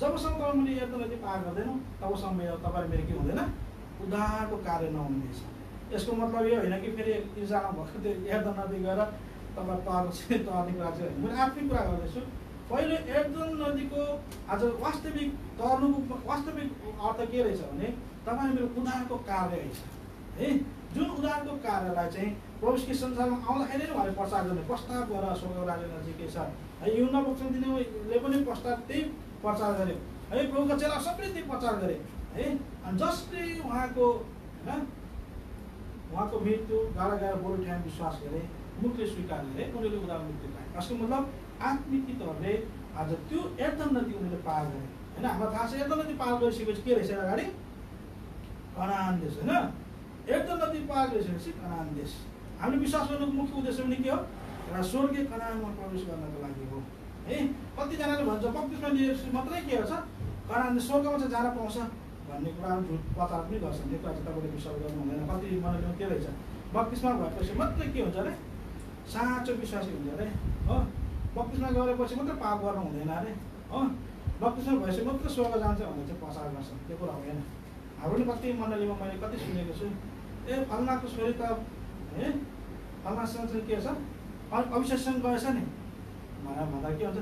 जबसम्म तपाईँ मैले यर्दन नदी पार गर्दैनौँ तबसम्म तपाईँ मेरो के हुँदैन? उद्धारको कार्य नहुँदैछ। यसको मतलब यो होइन कि फेरि इजरायलमा भएको त्यो यर्दन नदी गएर तपाईँ तर्ने कुरा चाहिँ होइन। मैले आफ्नै कुरा गर्दैछु। पहिलो यर्दन नदीको आज वास्तविक तर्नुको वास्तविक अर्थ के रहेछ भने तपाईँ मेरो उद्धारको कार्य रहेछ है। जुन उद्धारको कार्यलाई चाहिँ प्रवेशकी संसारमा आउँदाखेरि नै उहाँले प्रचार गर्ने, प्रस्ताव गरेर स्वर्ग राज्य नजिकै छ है। युहन्ना बप्तिस्मा दिनेले पनि प्रस्ताव त्यही प्रचार गर्यो है। प्रभुका चेला सबैले त्यही प्रचार गरे है। अनि जसले उहाँको होइन उहाँको मृत्यु गाडा बोलो ठाउँ विश्वास गरे, मुखले स्वीकार गरे, उनीहरूले उद्धारमुक्ति पाए। यसको मतलब आत्मिक हितहरूले आज त्यो यर्दन नदी उनीहरूले पार गरे होइन। हामीलाई थाहा छ यर्दन नदी पार गरिसकेपछि के रहेछ अगाडि? कनान देश होइन। यर्दन नदी पार गरिसकेपछि कनान देश। हामीले विश्वास गर्नुको मुख्य उद्देश्य पनि के हो? एउटा स्वर्गीय कनानमा प्रवेश गर्नको लागि हो है। कतिजनाले भन्छ बप्तिस्मा लिएपछि मात्रै के गर्छ? कनान स्वर्गमा चाहिँ जान पाउँछ भन्ने कुरा झुट प्रचार पनि गर्छन्। त्यो कुरा चाहिँ तपाईँले विश्वास गर्नु हुँदैन। कति मण्डलीमा के रहेछ? बप्तिस्मा भएपछि मात्रै के हुन्छ अरे? साँचो विश्वासी हुन्छ अरे हो। बप्तिस्मा गरेपछि मात्रै पाप गर्नु हुँदैन अरे हो। बप्तिस्मा भएपछि मात्रै स्वर्ग जान्छ भनेर चाहिँ प्रचार गर्छ। त्यो कुरा होइन। हाम्रो पनि कति मण्डलीमा मैले कति सुनेको छु, ए फल्नाको छोरी त है फल्नासँग चाहिँ के छ अभिषेकसँग गएछ नि भनेर भन्दा के हुन्छ?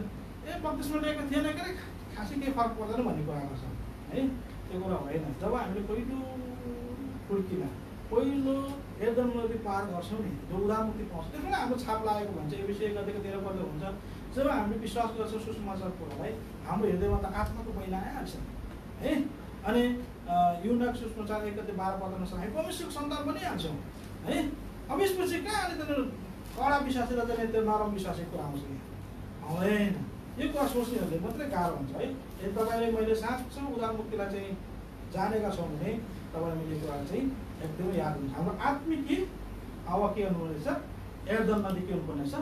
ए बप्तिस्मा लिएको थिएन के अरे, खासै केही फरक पर्दैन भन्ने कुरा गर्छ है। त्यो कुरा होइन। जब हामीले पहिलो फुर्किना पहिलो यर्दन नदी पार गर्छौँ नि, जो उद्धारमुक्ति पाउँछ, त्यसमा हाम्रो छाप लागेको भन्छ। यो विषय कतिको 13 पद हुन्छ। जब हामीले विश्वास गर्छौँ सुसमाचार कुरालाई, हाम्रो हृदयमा त आत्माको पहिला आइहाल्छ है। अनि युहन्ना सुसमाचार 1:12 पद अनुसार हामी परमेश्वरको सन्तान बनिहाल्छौँ है। अब यसपछि कहाँ अहिले त्यो कडा विश्वासी र चाहिँ त्यो नरम विश्वासी कुरा आउँछ कि आउँदैन? यो कुरा सोच्नेहरूले मात्रै गाह्रो हुन्छ है। यदि तपाईँले मैले साँचो उद्धारमुक्तिलाई चाहिँ जानेका छौँ भने तपाईँले मैले कुरा चाहिँ एकदमै याद हुन्छ। हाम्रो आत्मिक अब के गर्नुपर्नेछ? यर्दन नदी के हुनुपर्ने छ?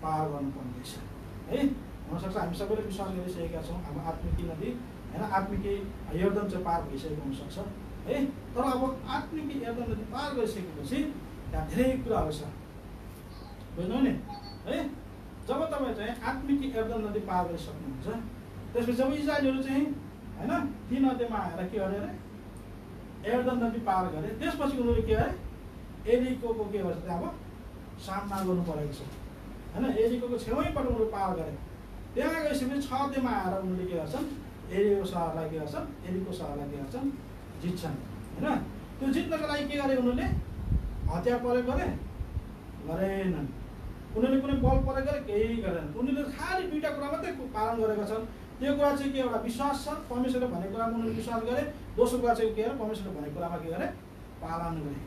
पार गर्नुपर्ने रहेछ है। हुनसक्छ हामी सबैले विश्वास गरिसकेका छौँ हाम्रो आत्मिक नदी होइन, आत्मिक यर्दन चाहिँ पार भइसकेको हुनसक्छ है। तर अब आत्मिक यर्दन नदी पार गरिसकेपछि त्यहाँ धेरै कुराहरू छ बुझ्नु नि है। जब तपाईँ चाहिँ आत्मिक यर्दन नदी पार गरिसक्नुहुन्छ त्यसपछि जब इस्राएलीहरू चाहिँ होइन 3 अध्यायमा आएर के गरे अरे? यर्दन नदी पार गरे। त्यसपछि उनीहरूले के गरे? एरिकोको के गर्छ त्यहाँ अब सामना गर्नु परेको छ होइन। एरिकोको छेउैपट्टि उनीहरू पार गरे। त्यहाँ गइसकेपछि 6 अध्यायमा आएर उनीहरूले के गर्छन्? एरिको सहरलाई के गर्छन्? एरिको सहरलाई के गर्छन्? जित्छन् होइन। त्यो जित्नको लागि के गरे उनीहरूले? हतियार प्रयोग गरेनन्। उनीहरूले कुनै बल प्रयोग गरे? केही गरेनन्। उनीहरूले खालि 2टा कुरा मात्रै पालन गरेका छन्। त्यो कुरा चाहिँ के एउटा विश्वास छ, परमेश्वरले भनेको कुरामा उनीहरूले विश्वास गरे। दोस्रो कुरा चाहिँ के अरे? परमेश्वरले भनेको कुरामा के गरे? पालन गरे।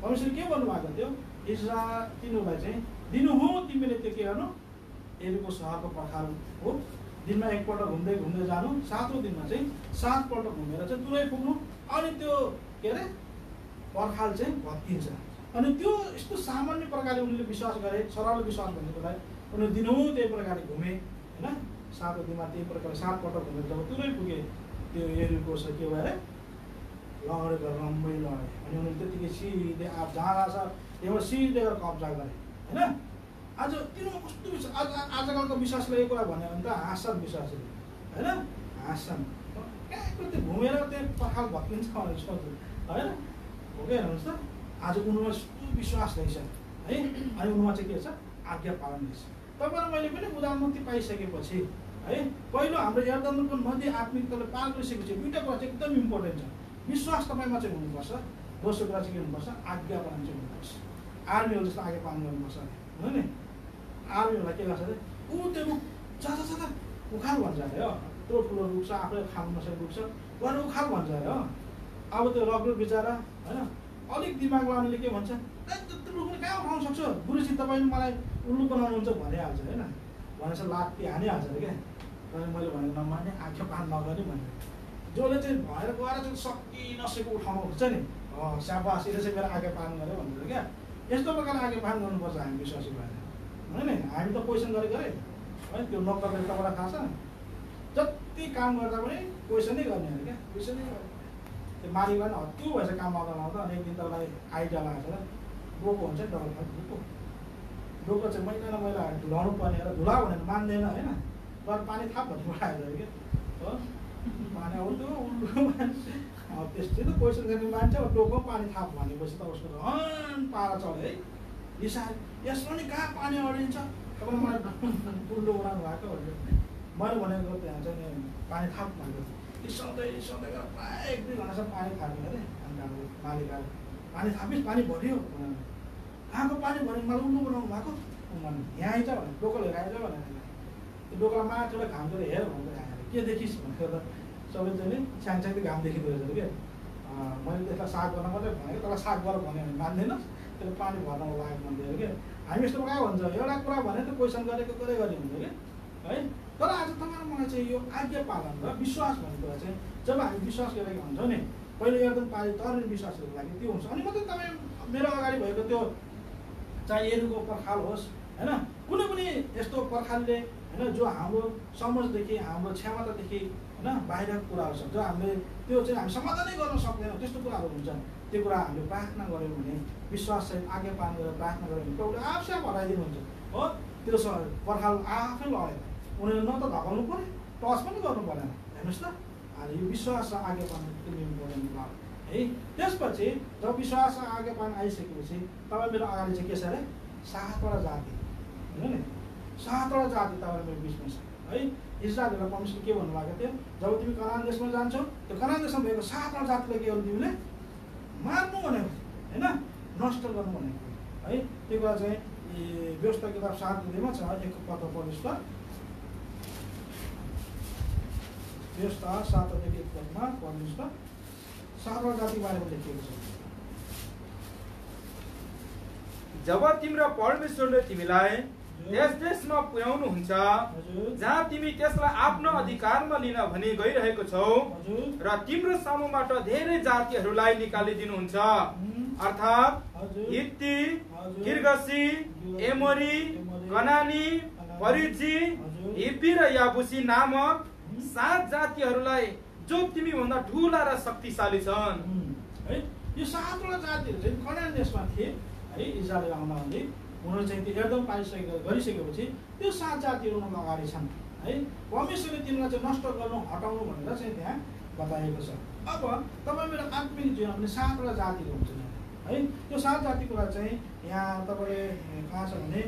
परमेश्वरले के भन्नुभएको थियो? इस्राएल तिनीहरूलाई चाहिँ दिनु हो तिमीले त्यो के गर्नु? एरिको सहरको पर्खाल हो, दिनमा एकपल्ट घुम्दै घुम्दै जानु, 7औं दिनमा चाहिँ 7 पल्ट घुमेर चाहिँ तुरै पुग्नु। अनि त्यो के अरे पर्खाल चाहिँ भत्किन्छ। अनि त्यो यस्तो सामान्य प्रकारले उनीहरूले विश्वास गरे, सरल विश्वास भनेकोलाई उनीहरू दिनहुँ त्यही प्रकारले घुमे होइन। 7 दिनमा त्यही प्रकारले 7 पटक घुमेर जब तुरै पुगे त्यो एरिको छ के भएर लडेर रम्मै लडे। अनि उनीहरूले त्यतिकै सिधै जहाँ छ त्यहाँ सिधै गएर कब्जा गरे होइन। आज तिनीहरू कस्तो विश्वास, आजकलको विश्वासले यो कुरा भन्यो भने त हाँस्छन् विश्वासहरू होइन, हाँस्छन्। कहाँको त्यो घुमेर त्यहाँ पर्खाल भत्किन्छ भनेर सोध्नु होइन, हो कि हेर्नुहोस् त। आज उनीहरूमा यस्तो विश्वास रहेछ है। अनि उनीहरूमा चाहिँ के छ, आज्ञा पालन रहेछ। तपाईँ मैले पनि उदारमुक्ति पाइसकेपछि है, पहिलो हाम्रो यर्दनको नदी आत्मिकताले पार गरिसकेपछि दुईवटा कुरा चाहिँ एकदम इम्पोर्टेन्ट छ। विश्वास तपाईँमा चाहिँ हुनुपर्छ, दोस्रो कुरा चाहिँ के हुनुपर्छ, आज्ञा पालन चाहिँ हुनुपर्छ। आर्मीहरू जस्तो आज्ञा पालन गर्नुपर्छ हो नि। आर्मीहरूलाई के गर्छ अरे ऊ त्यो रुख जता उखाल भन्छ अरे हो, त्यो ठुलो रुख छ आफूले खानु नसकेको रुख छ गएर उखाल भन्छ अरे हो। अब त्यो रगरुख बिचरा होइन अलिक दिमाग लाउनेले के भन्छ, त्यो रुखले कहाँ उठाउन सक्छ, गुरुजी तपाईँले मलाई उल्लु बनाउनुहुन्छ भनिहाल्छ होइन, भनेर लात्ती हानिहाल्छ अरे क्या। अनि मैले भनेको नमाने आँखा पान नगर्ने भने जसले चाहिँ भएर गएर चाहिँ सकि नसकेको उठाउनु खोज्छ नि, स्याबास यसले चाहिँ मेरो आज्ञा पालन गर्यो भन्नुहुन्छ क्या। यस्तो प्रकारले आज्ञा पालन गर्नुपर्छ हामी विश्वासी भएर होइन। हामी त क्वेसन गरे है, त्यो नोकरले तपाईँलाई थाहा छ जति काम गर्दा पनि क्वेसनै गर्ने अरे क्या, क्वेसनै गर्ने। त्यो मालिकलाई पनि हत्तु भएछ काम आउँदा अनि एक दिन तपाईँलाई आइडिया लाग्छ र डोको हुन्छ नि तपाईँलाई, डोको चाहिँ महिना न महिना धुलाउनु पर्ने र धुला भनेर मान्दैन होइन, तर पानी थाप भन्ने पठाएको अरे क्या हो। पानी आउँथ्यो त्यस्तै त क्वेसन गर्ने मान्छे अब डोको पानी थाप भनेपछि त उसको झन् पारा चढ्यो है। यसमा नि कहाँ पानी अडिन्छ, तपाईँले मलाई उल्लु बनाउनु भएको भन्यो। मैले भनेको त्यहाँ चाहिँ पानी थाप भनेको सधैँ गरेर प्रायः 1-2 घन्टासम्म पानी थाप्यो अरे। अन्त हाम्रो मालिक आयो, पानी थापिस् पानी भरियो भनेर, कहाँको पानी भन्यो मलाई उल्लु बनाउनु भएको भने यहाँ आइज भने डोको लिएर आइज भनेर त्यो डोकोलाई माथिबाट घाम गरेर हेर भनेर आएर के देखिस् भनेर त सबैजनाले सानो घाम देखिँदो रहेछ क्या। मैले त्यसलाई साग गर्न मात्रै भनेको, त्यसलाई साग गर भन्यो भने मान्दैनस्, त्यसले पानी भर्नको लागेको मान्दैन क्या। हामी यस्तो कहाँ भन्छ एउटा कुरा भने त क्वेसन गरेको गरे हुन्छ क्या है। तर आज तपाईँ मलाई चाहिँ यो आज्ञा पालन र विश्वास भन्ने कुरा चाहिँ जब हामी विश्वास गरेको हुन्छौँ नि, पहिले एकदम पारि तर्ने विश्वासहरूको लागि त्यो हुन्छ। अनि मात्रै तपाईँ मेरो अगाडि भएको त्यो चाहे एरुको पर्खाल होस् होइन, कुनै पनि यस्तो पर्खालले होइन जो हाम्रो समझदेखि हाम्रो क्षमतादेखि होइन बाहिरको कुराहरू छ, जो हामीले त्यो चाहिँ हामी समाधानै गर्न सक्दैनौँ त्यस्तो कुराहरू हुन्छन्। त्यो कुरा हामीले प्रार्थना गऱ्यौँ भने, विश्वास चाहिँ आज्ञा पालन गरेर प्रार्थना गऱ्यौँ भने प्रभुले आफै हराइदिनुहुन्छ हो। त्यो पर्खाल आफै लड्यो, उनीहरूले न त धकाउनु पऱ्यो टच पनि गर्नु परेन। हेर्नुहोस् त, अनि यो विश्वास र आज्ञा पालन एकदम इम्पोर्टेन्ट भयो है। त्यसपछि जब विश्वास र आज्ञा पालन आइसकेपछि तपाईँ मेरो अगाडि चाहिँ के छ अरे 7वटा जाति होइन नि, 7वटा जाति तपाईँले मेरो बिचमा छ है। इस्राएलहरूलाई परमेश्वरले के भन्नुभएको थियो, जब तिमी कनान देशमा जान्छौ त्यो कनान देशमा भएको 7वटा जातिलाई के गर्नु तिमीले मार्नु भनेको होइन, नष्ट गर्नु भनेको है। त्यो कुरा चाहिँ व्यवस्था किताब 7 छ, 1 पद 25 व्यवस्था 7:1 पढ्नुहोस् त। 7वटा जाति बारेमा लेखिएको छ। जब तिम्रो परमेश्वरले तिमीलाई त्यस देशमा पुर्याउनुहुन्छ जहाँ तिमी त्यसलाई आफ्नो अधिकारमा लिन भनी गइरहेको छौ र तिम्रो समूहबाट धेरै जातिहरूलाई निकालिदिनुहुन्छ, अर्थात् हित्ती, गिर्गसी, एमोरी, कनानी, परिजी, हिब्बी र याबुसी नामक 7 जातिहरूलाई जो तिमी भन्दा ठुला र शक्तिशाली छन् है। यो 7वटा जातिहरू चाहिँ कनान देशमा थिए है। इस्राएल आउनले उनीहरू चाहिँ त्यो एकदम गरिसकेपछि त्यो 7 जातिहरू उनीहरूको अगाडि छन् है। परमेश्वरले तिनीहरूलाई चाहिँ नष्ट गर्नु हटाउनु भनेर चाहिँ त्यहाँ बताएको छ। अब तपाईँ मेरो आत्मिक जीवनमा पनि 7वटा जातिहरू हुन्छन् है। त्यो 7 जाति कुरा चाहिँ यहाँ तपाईँले कहाँ छ भने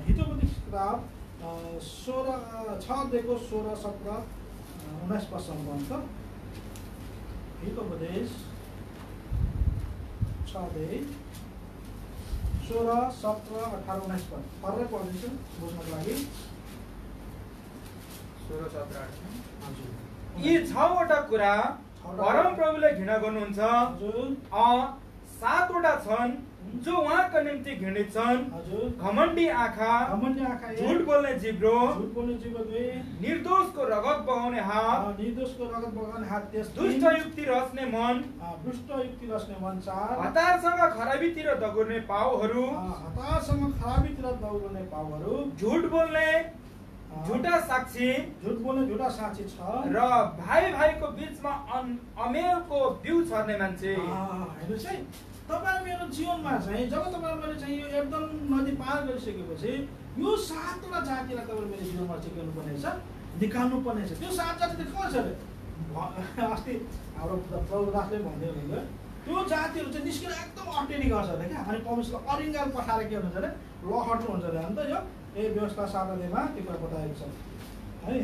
हितोपदेश किताब 6:16, 17, 19 पदसम्म भन्छ। हितोपदेश 6:16, 17, 18, 19 पद फर्कै पढ्दैछु बुझ्नको लागि। 16, 17, 18 यी 6वटा कुरा परम प्रभुले घृणा गर्नुहुन्छ। 7वटा छन् जो उहाँका निम्ति घृणित छन्। हजुर घमण्डी आँखा, घमण्डी आँखा एक, झुट बोल्ने जिब्रो, झुट बोल्ने जिब्रो दुई, निर्दोषको रगत बगाउने हात, निर्दोषको रगत बगाउने हात त्यस दुष्ट युक्ति रच्ने मन, दुष्ट युक्ति रच्ने मन चार, हतारसँग खराबीतिर दगुर्ने पाउहरू, हतारसँग खराबीतिर दगुर्ने पाउहरू, झुट बोल्ने झुटा साक्षी, झुट बोल्ने झुटा साक्षी छ र भाइ भाइको बीचमा अमेलको बिउ छर्ने मान्छे। हेर्नुहोस् है, तपाईँ मेरो जीवनमा चाहिँ जब तपाईँ मैले चाहिँ यो एर्दन नदी पार गरिसकेपछि यो 7वटा जातिलाई तपाईँ मेरो जीवनमा सिकाउनु पर्नेछ, निकाल्नु पर्नेछ। त्यो 7 जाति त कहाँ छ अरे? अस्ति हाम्रो प्रभुदासले भन्दै हुनुहुन्थ्यो त्यो जातिहरू चाहिँ निस्केर एकदम अटेरी गर्छ अरे क्या। अनि परमेश्वरले अरिङ्गाल पठाएर के हुन्छ अरे लहट्नु हुन्छ अरे। अन्त यो व्यवस्था 7 अध्यायमा त्यो कुरा बताएको छ है।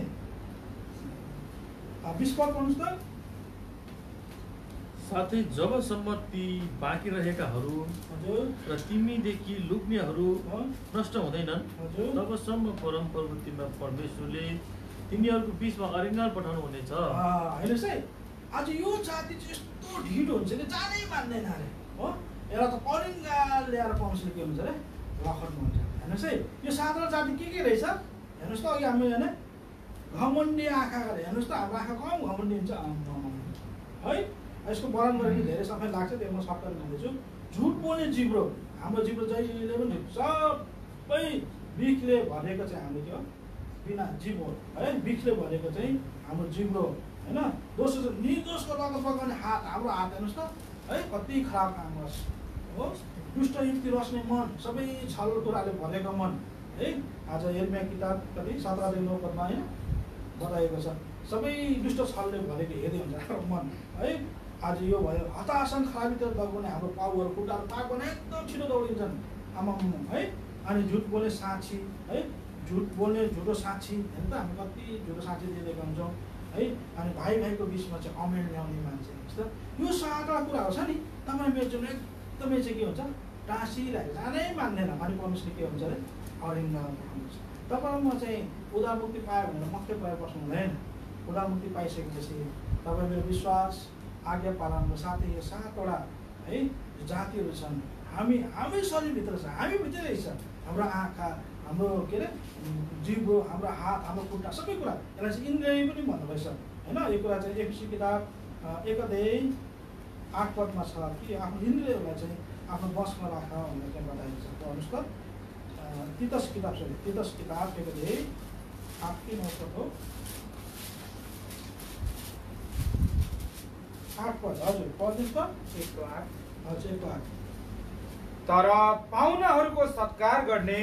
20 पद पढ्नुहोस् त। साथै जबसम्म ती बाँकी रहेकाहरू र तिमीदेखि लुक्नेहरू नष्ट हुँदैनन् तबसम्म परमप्रभु तिमीमा परमेश्वरले तिमीहरूको बिचमा अरिङ्गाल पठाउनु हुनेछ। हेर्नुहोस् है, आज यो जाति चाहिँ यस्तो ढिलो हुन्छ कि जानै मान्दैन अरे हो। एउटा त अरिङ्गाल ल्याएर परमेश्वरले के हुन्छ अरे लखट्नु हुन्छ। हेर्नुहोस् है, यो 7वटा जाति के रहेछ हेर्नुहोस् त। अघि हामीले भने घमण्डी आँखा गरे, हेर्नुहोस् त हाम्रो आँखा कम घमण्डी हुन्छ है। यसको वर्णन गरेर धेरै समय लाग्छ, त्यो म सर्टकट भन्दैछु। झुट बोल्ने जिब्रो, हाम्रो जिब्रो जहिले पनि सबै बिखले भरेको चाहिँ हाम्रो के हो बिना जिब्रो है। बिखले भरेको चाहिँ हाम्रो जिब्रो होइन। दोस्रो चाहिँ निर्दोषको रगत बगाउने हात, हाम्रो हात हेर्नुहोस् त है कति खराब काम गर्छ हो। दुष्ट युक्ति रच्ने मन, सबै छल कुराले भरेको मन है। आज यिर्मया किताब कति 17:9 होइन बताएको छ, सबै दुष्ट छलले भरेको हेर्दै हुन्छ हाम्रो मन है। आज यो भयो हतारसँग खराबीतिर दगुर्ने हाम्रो पाउहरू खुट्टाहरू पाक भने एकदम छिटो दौडिन्छन् आमाम है। अनि झुट बोल्ने साक्षी है, झुट बोल्ने झुटो साक्षी हेर्नु त हामी कति झुटो साक्षी दिँदैका हुन्छौँ है। अनि भाइ भाइको बिचमा चाहिँ अमेल ल्याउने मान्छे जस्तो यो 7वटा कुराहरू छ नि। तपाईँ मेरो जीवन एकदमै चाहिँ के हुन्छ टाँसिरहेको जानै मान्दैन। अनि परमेश्वरले के हुन्छ अरे अरिङ्गाल पठाउनुहुन्छ। तपाईँमा चाहिँ उदार मुक्ति पायो भनेर मात्रै पाएर बस्नु हुँदैन। उदार मुक्ति पाइसकेपछि तपाईँ मेरो विश्वास आज्ञा पालनको साथै यो 7वटा है जातिहरू छन्। हामी शरीरभित्र छ, हामीभित्रै रहेछ हाम्रो आँखा, हाम्रो के अरे जिब्रो, हाम्रो हात, हाम्रो खुट्टा, सबै कुरा। यसलाई चाहिँ इन्द्रिय पनि भन्नुपर्छ होइन। यो कुरा चाहिँ एफएसी किताब 1:8 छ कि आफ्नो इन्द्रियहरूलाई चाहिँ आफ्नो बसमा राख भनेर चाहिँ बताएको छ। पढ्नुहोस् त तीतस किताब 1:8 हो 8 पद। हजुर पढ्नुहोस् त 1:8। हजुर 1:8। तर पाहुनाहरूको सत्कार गर्ने,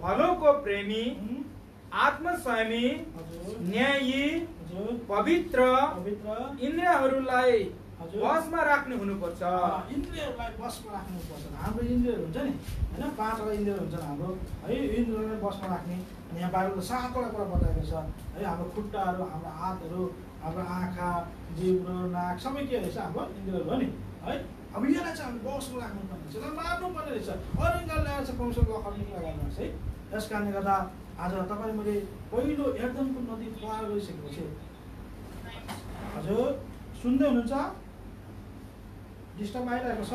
भलोको प्रेमी, आत्मसंयमी, न्यायी, पवित्र, इन्द्रियहरूलाई बसमा राख्ने हुनुपर्छ। इन्द्रियहरूलाई बसमा राख्नुपर्छ। हाम्रो इन्द्रियहरू हुन्छ नि होइन, 5वटा इन्द्रियहरू हुन्छन् हाम्रो है। इन्द्रियहरूलाई बसमा राख्ने यहाँ बाइबलमा 7वटा कुरा बताएको छ है। हाम्रो खुट्टाहरू, हाम्रो हातहरू, हाम्रो आँखा, जिब्रो, नाक सबै के रहेछ हाम्रो इन्द्रियहरू हो नि है। अब यसलाई चाहिँ हामीले बसमा राख्नुपर्ने रहेछ, मार्नुपर्ने रहेछ। अरिङ्गाल ल्याएर चाहिँ परमेश्वरको अखर्ने कुरा गर्नुहोस् है। यस कारणले गर्दा आज तपाईँ मैले पहिलो एर्दनको नदी पार गरिसकेपछि हजुर सुन्दै हुनुहुन्छ? डिस्टर्ब आइरहेको छ,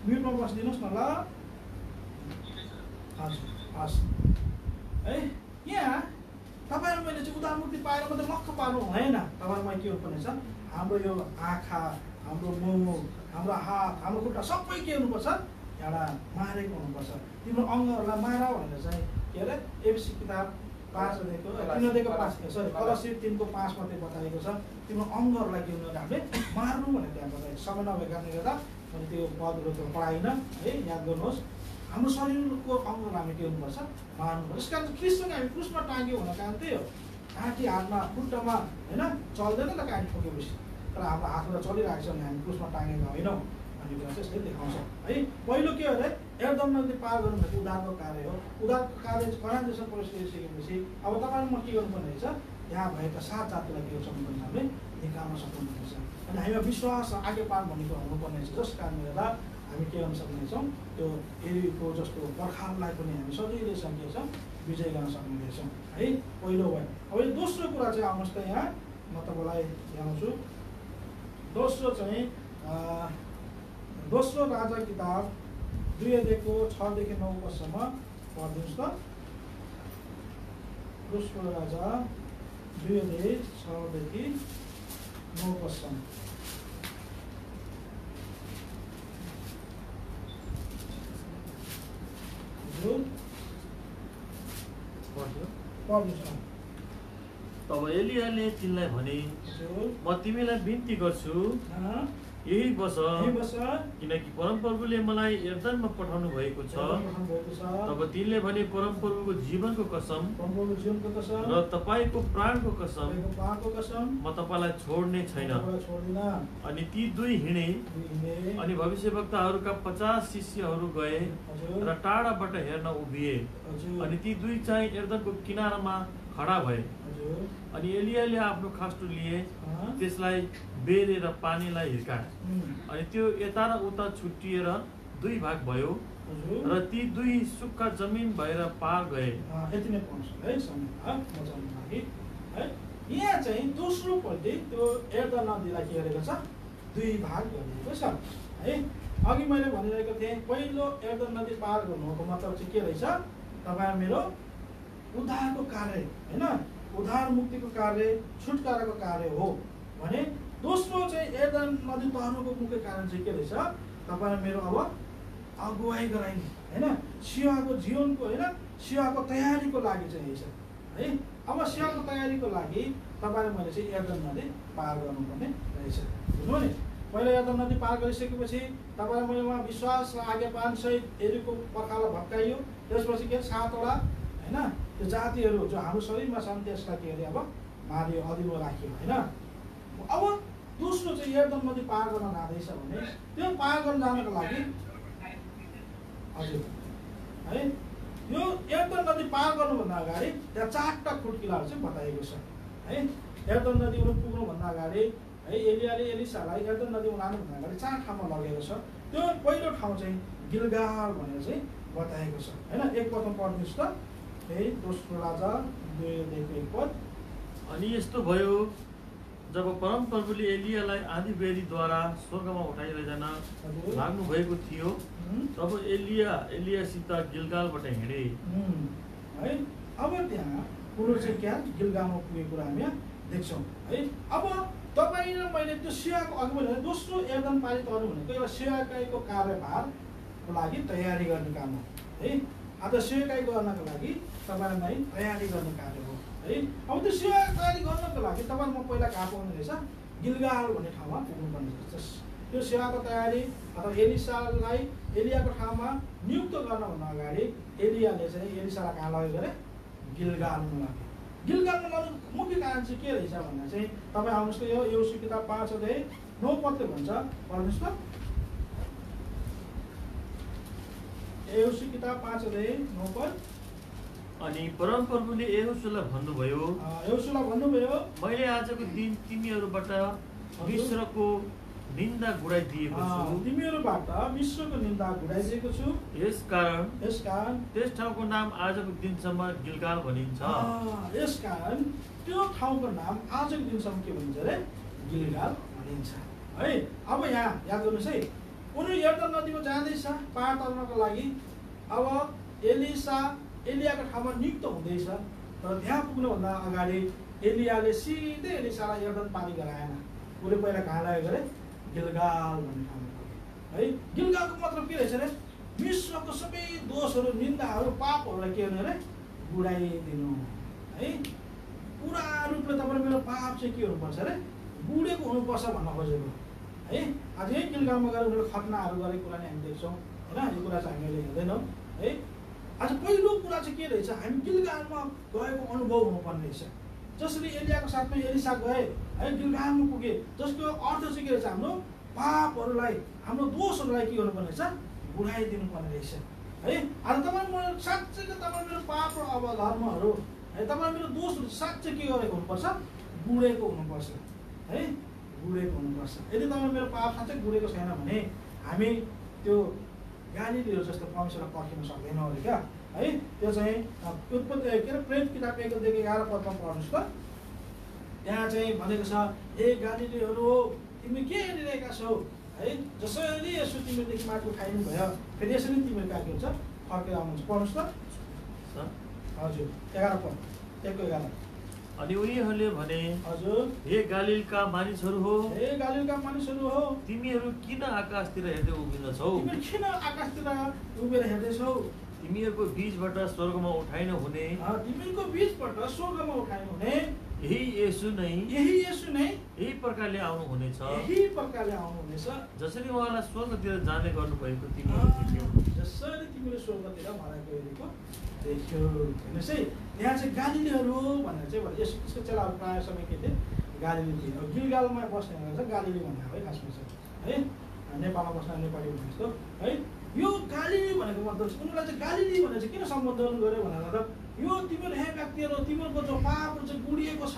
म्युटमा बसिदिनुहोस् न ल। हजुर हस् है। यहाँ तपाईँहरू मैले चाहिँ उदार मुक्ति पाएर मात्रै मक्ख पार्नु भएन। तपाईँहरूमा के हुनुपर्नेछ हाम्रो यो आँखा, हाम्रो मुख, हाम्रो हात, हाम्रो खुट्टा सबै के हुनुपर्छ एउटा मारेको हुनुपर्छ। तिम्रो अङ्गहरूलाई मार भनेर चाहिँ के अरे एफएसी किताब 5:5 कलसी 3:5 मात्रै बताएको छ। तिम्रो अङ्गहरूलाई के हुनु हामीले मार्नु भनेर त्यहाँ बताएको। समय नभएको कारणले गर्दा मैले त्यो पदहरू त पढाइनँ है। याद गर्नुहोस् हाम्रो शरीरको अङ्गहरूलाई हामी के हुनुपर्छ मार्नुपर्छ। यस कारण ख्रिस्टसँग हामी क्रुसमा टाँग्यो भनेको कारण त्यही हो। काँटी हातमा खुट्टामा होइन चल्दैन त काँटी ठोकेपछि, तर हाम्रो हातबाट चलिरहेको छ भने हामी क्रुसमा टाँगेका होइनौँ भन्ने कुरा चाहिँ यसले देखाउँछ है। पहिलो के हो अरे एर्दन नदी पार गर्नु भनेको उद्धारको कार्य हो। उद्धारको कार्य चाहिँ कनान देशमा प्रवेश गरिसकेपछि अब तपाईँमा के गर्नुपर्ने रहेछ यहाँ भएका 7 जातिलाई के सक्नुपर्छ हामीले निकाल्न सक्नुपर्नेछ। अनि हामीमा विश्वास आगे पार भन्ने कुरा हुनुपर्ने रहेछ। जस कारणले गर्दा हामी के गर्न सक्नेछौँ त्यो एरीको जस्तो पर्खाललाई पनि हामी सजिलै सकिएछौँ विजय गर्न सक्ने रहेछौँ है। पहिलो भयो। अब यो दोस्रो कुरा चाहिँ आउनुहोस् त यहाँ, म तपाईँलाई ल्याउँछु। दोस्रो चाहिँ दोस्रो राजा किताब 2 अध्यायको 6 देखि 9 पदसम्म पढ्दिनुहोस् त। दोस्रो राजा 2 अध्याय 6 देखि 9 पदसम्म। पढ्नुहोस्। तब एलियाले तिनलाई भने, म तिमीलाई बिन्ती गर्छु यही बस, किनकि परमप्रभुले मलाई यर्दनमा पठाउनु भएको छ। तब तिनले भने, परमप्रभुको जीवनको कसम र तपाईँको प्राणको कसम, म तपाईँलाई छोड्ने छैन। अनि ती दुई हिँडे, अनि भविष्यवक्ताहरूका 50 शिष्यहरू गए र टाढाबाट हेर्न उभिए। अनि ती दुई चाहिँ यर्दनको किनारामा खडा भए। अनि एलियाले आफ्नो खास्टो लिए, त्यसलाई बेरेर पानीलाई हिर्काए, अनि त्यो यता र उता छुट्टिएर 2 भाग भयो र ती दुई सुक्खा जमिन भएर पार गए। यति नै पढ्छु है, मजाउनु लागि है। यहाँ चाहिँ दोस्रो पल्ट त्यो यर्दन नदीलाई के गरेको छ, 2 भाग गरिएको छ है। अघि मैले भनिरहेको थिएँ, पहिलो यर्दन नदी पार गर्नुको मतलब चाहिँ के रहेछ, तपाईँ मेरो उद्धारको कार्य हैन, उद्धार मुक्तिको कार्य, छुटकाराको कार्य हो भने दोस्रो चाहिँ यर्दन नदी तर्नुको मुख्य कारण चाहिँ के रहेछ, तपाईँ मेरो अब अगुवाई गराइने हैन, सेवाको जीवनको हैन, सेवाको तयारीको लागि चाहिँ रहेछ है। अब सेवाको तयारीको लागि तपाईँले मैले चाहिँ यर्दन नदी पार गर्नुपर्ने रहेछ, बुझ्नु नि। पहिला यर्दन नदी पार गरिसकेपछि तपाईँलाई मैले उहाँ विश्वास र आज्ञापालन सहित एरीको पर्खालो भत्काइयो। त्यसपछि के 7 वटा हैन त्यो जातिहरू जो हाम्रो शरीरमा छन् त्यसलाई के अरे अब मारियो, अधीनमा राखियो हैन। अब दोस्रो चाहिँ यर्दन नदी पार गर्न जाँदैछ भने त्यो पार गर्न जानको लागि हजुर है, यो यर्दन नदी पार गर्नुभन्दा अगाडि त्यहाँ 4टा खुट्किलाहरू चाहिँ बताइएको छ है। यर्दन नदी पुग्नुभन्दा अगाडि है एलियाले एलिसालाई यर्दन नदीमा लानुभन्दा अगाडि 4 ठाउँमा लगेको छ। त्यो पहिलो ठाउँ चाहिँ गिलगाल भनेर चाहिँ बताएको छ हैन। एक पदमा पढ्नुहोस् त, दोस्रो राजा 2:1। अनि यस्तो भयो, जब परमप्रभुले एलियालाई आँधी बेरीद्वारा स्वर्गमा उठाइ लैजान लाग्नु भएको थियो, तब एलियासित गिलगालबाट हिँडे है। अब त्यहाँ कुरो चाहिँ क्या गिलगालमा पुगेको कुरा हामी देख्छौँ है। अब तपाईँ र मैले त्यो सेवाको अघि मैले दोस्रो यर्दन पारी तर्नु भनेको एउटा सेवाकाईको कार्यभारको लागि तयारी गर्ने काम हो है। आज सेवाकाई गर्नको लागि तपाईँलाई तयारी गर्ने कार्य हो है। अब त्यो सेवा तयारी गर्नको लागि तपाईँ म पहिला कहाँ पुग्नु रहेछ, गिलगाल भन्ने ठाउँमा पुग्नुपर्ने रहेछ। त्यो सेवाको तयारी अथवा एलिसालाई एलियाको ठाउँमा नियुक्त गर्नभन्दा अगाडि एलियाले चाहिँ एलिसालाई कहाँ लगेको अरे, गिलगालमा लाग्यो। गिलगालमा लाग्नुको मुख्य कारण चाहिँ के रहेछ भन्दा चाहिँ तपाईँ आउनुहोस् त, यो यहोशू किताब 5 अध्याय 9 पदले भन्छ, पढ्नुहोस् त। यहोशू किताब 5 अध्याय 9 पद। अनि परमप्रभुले यहोशूलाई भन्नुभयो, मैले आजको दिन तिमीहरूबाट मिश्रको निन्दा गुडाइदिएको छु, तिमीहरूबाट मिश्रको निन्दा गुडाइदिएको छु। यसकारण त्यस ठाउँको नाम आजको दिनसम्म गिलगाल भनिन्छ। यसकारण त्यो ठाउँको नाम आजको दिनसम्म के भनिन्छ अरे, गिलगाल भनिन्छ है। अब यहाँ याद गर्नुहोस् है, उनी यर्दन नदीमा जाँदैछ पार तर्नको लागि। अब एलियाको ठाउँमा नियुक्त हुँदैछ, तर त्यहाँ पुग्नुभन्दा अगाडि एलियाले सिधै एलिसालाई यर्दन पारी गराएन। उसले पहिला कहाँ लाग्यो अरे, गिलगाल भन्ने ठाउँमा है। गिलगालको मतलब के रहेछ अरे, मिश्रको सबै दोषहरू, निन्दाहरू, पापहरूलाई के गर्नु अरे, गुडाइदिनु है। पुरा रूपले तपाईँ मेरो पाप चाहिँ के हुनुपर्छ अरे, गुडेको हुनुपर्छ भन्न खोजेको है। आज यही गिलगालमा गएर उनीहरूले खतनाहरू गरेको कुरा नै हामी देख्छौँ होइन। यो कुरा चाहिँ हामीले हेर्दैनौँ है। आज पहिलो कुरा चाहिँ के रहेछ, हामी गिलगालमा गएको अनुभव हुनुपर्ने रहेछ। जसरी एलियाको साथमा एलिसा गए है, गिलगालमा पुगे, जसको अर्थ चाहिँ के रहेछ, हाम्रो पापहरूलाई, हाम्रो दोषहरूलाई के गर्नुपर्ने रहेछ, गुडाइदिनु पर्ने रहेछ है। आज तपाईँ म साँच्चैको तपाईँ मेरो पाप र अवधर्महरू है, तपाईँ मेरो दोषहरू साँच्चै के गरेको हुनुपर्छ, गुडेको हुनुपर्छ है, गुडेको हुनुपर्छ। यदि तपाईँ मेरो पाप साँच्चै गुडेको छैन भने हामी त्यो गालीहरू जस्तो परमेश्वरलाई पर्खिन सक्दैनौँ अरे क्या है। त्यो चाहिँ उत्पत्ति के अरे प्रेरित किताब 1:11 पदमा पढ्नुहोस् त। त्यहाँ चाहिँ भनेको छ, ए गालीहरू हो, तिमी के हेरिरहेका छौ है जसरी यसो तिमीहरूदेखि माटो खाइनु भयो फेरि यसरी तिमीहरू कहाँ के हुन्छ फर्केर आउनुहुन्छ पढ्नुहोस् त हजुर 11 पद 1:11 अनि उनीहरूले भने हजुर हे गालिलका मानिसहरू हो तिमीहरू किन आकाशतिर हेर्दै उभिन्छौ तिमीहरू किन आकाशतिर उभिएर हेर्दैछौ तिमीहरूको बीचबाट स्वर्गमा उठाइन हुने तिमीहरूको बीचबाट स्वर्गमा उठाइन हुने यही येशू नै यही प्रकारले आउनु हुनेछ जसरी उहाँलाई स्वर्गतिर जाने गर्नुभएको तिमीहरू देख्यौ जसरी तिमीले स्वर्गतिर उहाँलाई गएको देख्यौ हेर्नुहोस् है यहाँ चाहिँ गालिलीहरू भनेर चाहिँ यसो त्यसको चेलाहरू प्रायः समय के थिए गालिली थिए अब गिलगालमा बस्ने चाहिँ गालिली भन्ने है खासमा चाहिँ है नेपालमा बस्ने नेपाली भने जस्तो है यो गालिली भनेको मतलब उनीहरूलाई चाहिँ गालिली भनेर चाहिँ किन सम्बोधन गर्यो भनेर त यो तिमीहरू हे व्यक्तिहरू तिमीहरूको जो पापहरू चाहिँ गुडिएको छ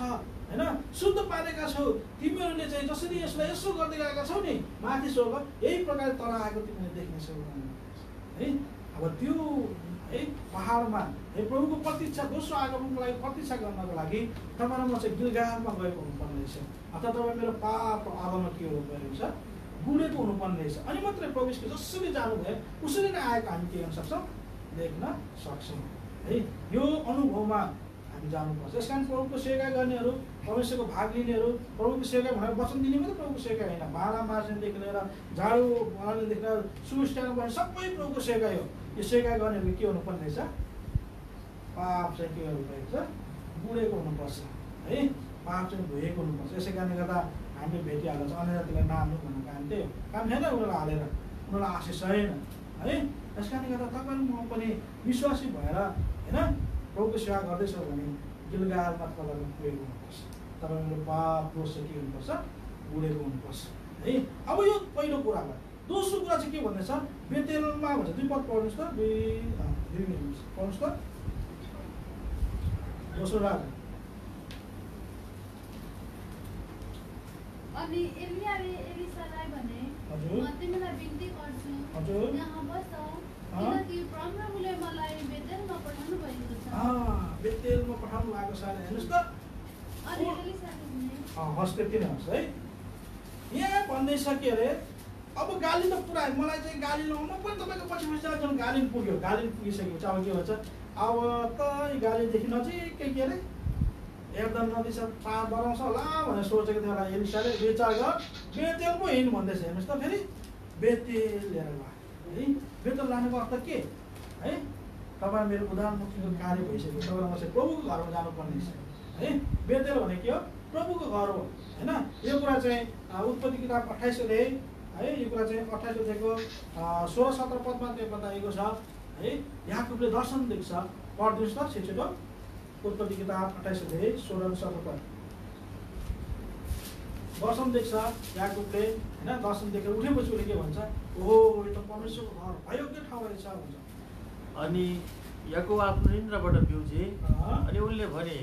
हैन शुद्ध पारेका छौ तिमीहरूले चाहिँ जसरी यसलाई यसो गर्दै गएका छौ नि माथि स्वर्ग यही प्रकारले तल आएको तिमीले देख्नेछौ है अब त्यो है पहाडमा है प्रभुको प्रतीक्षा दोस्रो आगमनको लागि प्रतीक्षा गर्नको लागि तपाईँ म चाहिँ गिलगालमा गएको हुनुपर्ने रहेछ अथवा तपाईँ मेरो पाप आगमन के हुनुपर्ने रहेछ गुडेको हुनुपर्ने रहेछ अनि मात्रै प्रभुको जसरी जानुभयो उसरी नै आएको हामी के गर्न सक्छौँ देख्न सक्छौँ है यो अनुभवमा हामी जानुपर्छ यस कारण प्रभुको सेवा गर्नेहरू परमेश्वरको भाग लिनेहरू प्रभुको सेवा भनेर वचन दिने मात्रै प्रभुको सेवा होइन भाँडा माझ्नेदेखि लिएर झाडु बनाउनेदेखि लिएर सुस्ट्याउनु पर्ने सबै प्रभुको सेवा हो यो सेवा गर्नेहरू के हुनुपर्ने रहेछ पाप चाहिँ के गर्नुपर्ने रहेछ बुढेको हुनुपर्छ है पाप चाहिँ धोएको हुनुपर्छ यसै कारणले गर्दा हामीले भेटिहाल्छ अन्य जातिलाई नाम भनेको हामी त्यही हो काम छैन उनीहरूलाई हालेर उनीहरूलाई आशिष छैन है यस कारणले गर्दा तपाईँ म पनि विश्वासी भएर होइन प्रभुको सेवा गर्दैछौँ भने गिलगालमा तपाईँलाई पुगेको हुनुपर्छ तपाईँ मेरो पाप दोष चाहिँ के हुनुपर्छ बुढेको हुनुपर्छ है अब यो पहिलो कुरा भयो दोस्रो कुरा चाहिँ के भन्दैछ बेतेलमा भन्छ 2 पद पढ्नुहोस् त 2 मिनट पढ्नुहोस् त दोस्रो राजा अनि एलियाले एलिसालाई भने म तिमीलाई बिन्ती गर्छु यहाँ बस किनकि प्रभुले मलाई बेतेलमा पठाउनु भएको छ बेतेलमा पठाउनु भएको छ हेर्नुहोस् त अनि एलिसाले भने हस्ते किन हस् है यहाँ भन्दैछ के अरे अब गाली त पुरा मलाई चाहिँ गाली लाउनु पनि तपाईँको पछि जुन गाली पुग्यो गाली पुगिसकेपछि अब के भन्छ अब त गालीदेखि नजिकै के अरे एकदम नदी छ पार डराउँछ होला भनेर सोचेको थियो होला एलिसाले विचार गर बेतेल पो हिँड भन्दैछ हेर्नुहोस् त फेरि बेतेल लिएर गयो है बेतेल लानुको अर्थ के है तपाईँ मेरो उदारमुखीको कार्य भइसक्यो तपाईँ म चाहिँ प्रभुको घरमा जानुपर्ने छ है बेतेल भने के हो प्रभुको घर हो होइन यो कुरा चाहिँ उत्पत्ति किताब 28 अध्याय है यो कुरा चाहिँ 28 अध्यायको 16-17 पदमा त्यो बताइएको छ है याकुबले दर्शन देख्छ पढ्नुहोस् त छिटो उत्पत्ति किताब 28 अध्याय 16-17 पद दर्शन देख्छ याकुबले होइन दर्शन देखेर उठेपछि उसले के भन्छ ओहो यो त परमेश्वरको घर भयोग्य ठाउँ रहेछ भन्छ अनि याकुब आफ्नो निन्द्राबाट बिउजे अनि उनले भने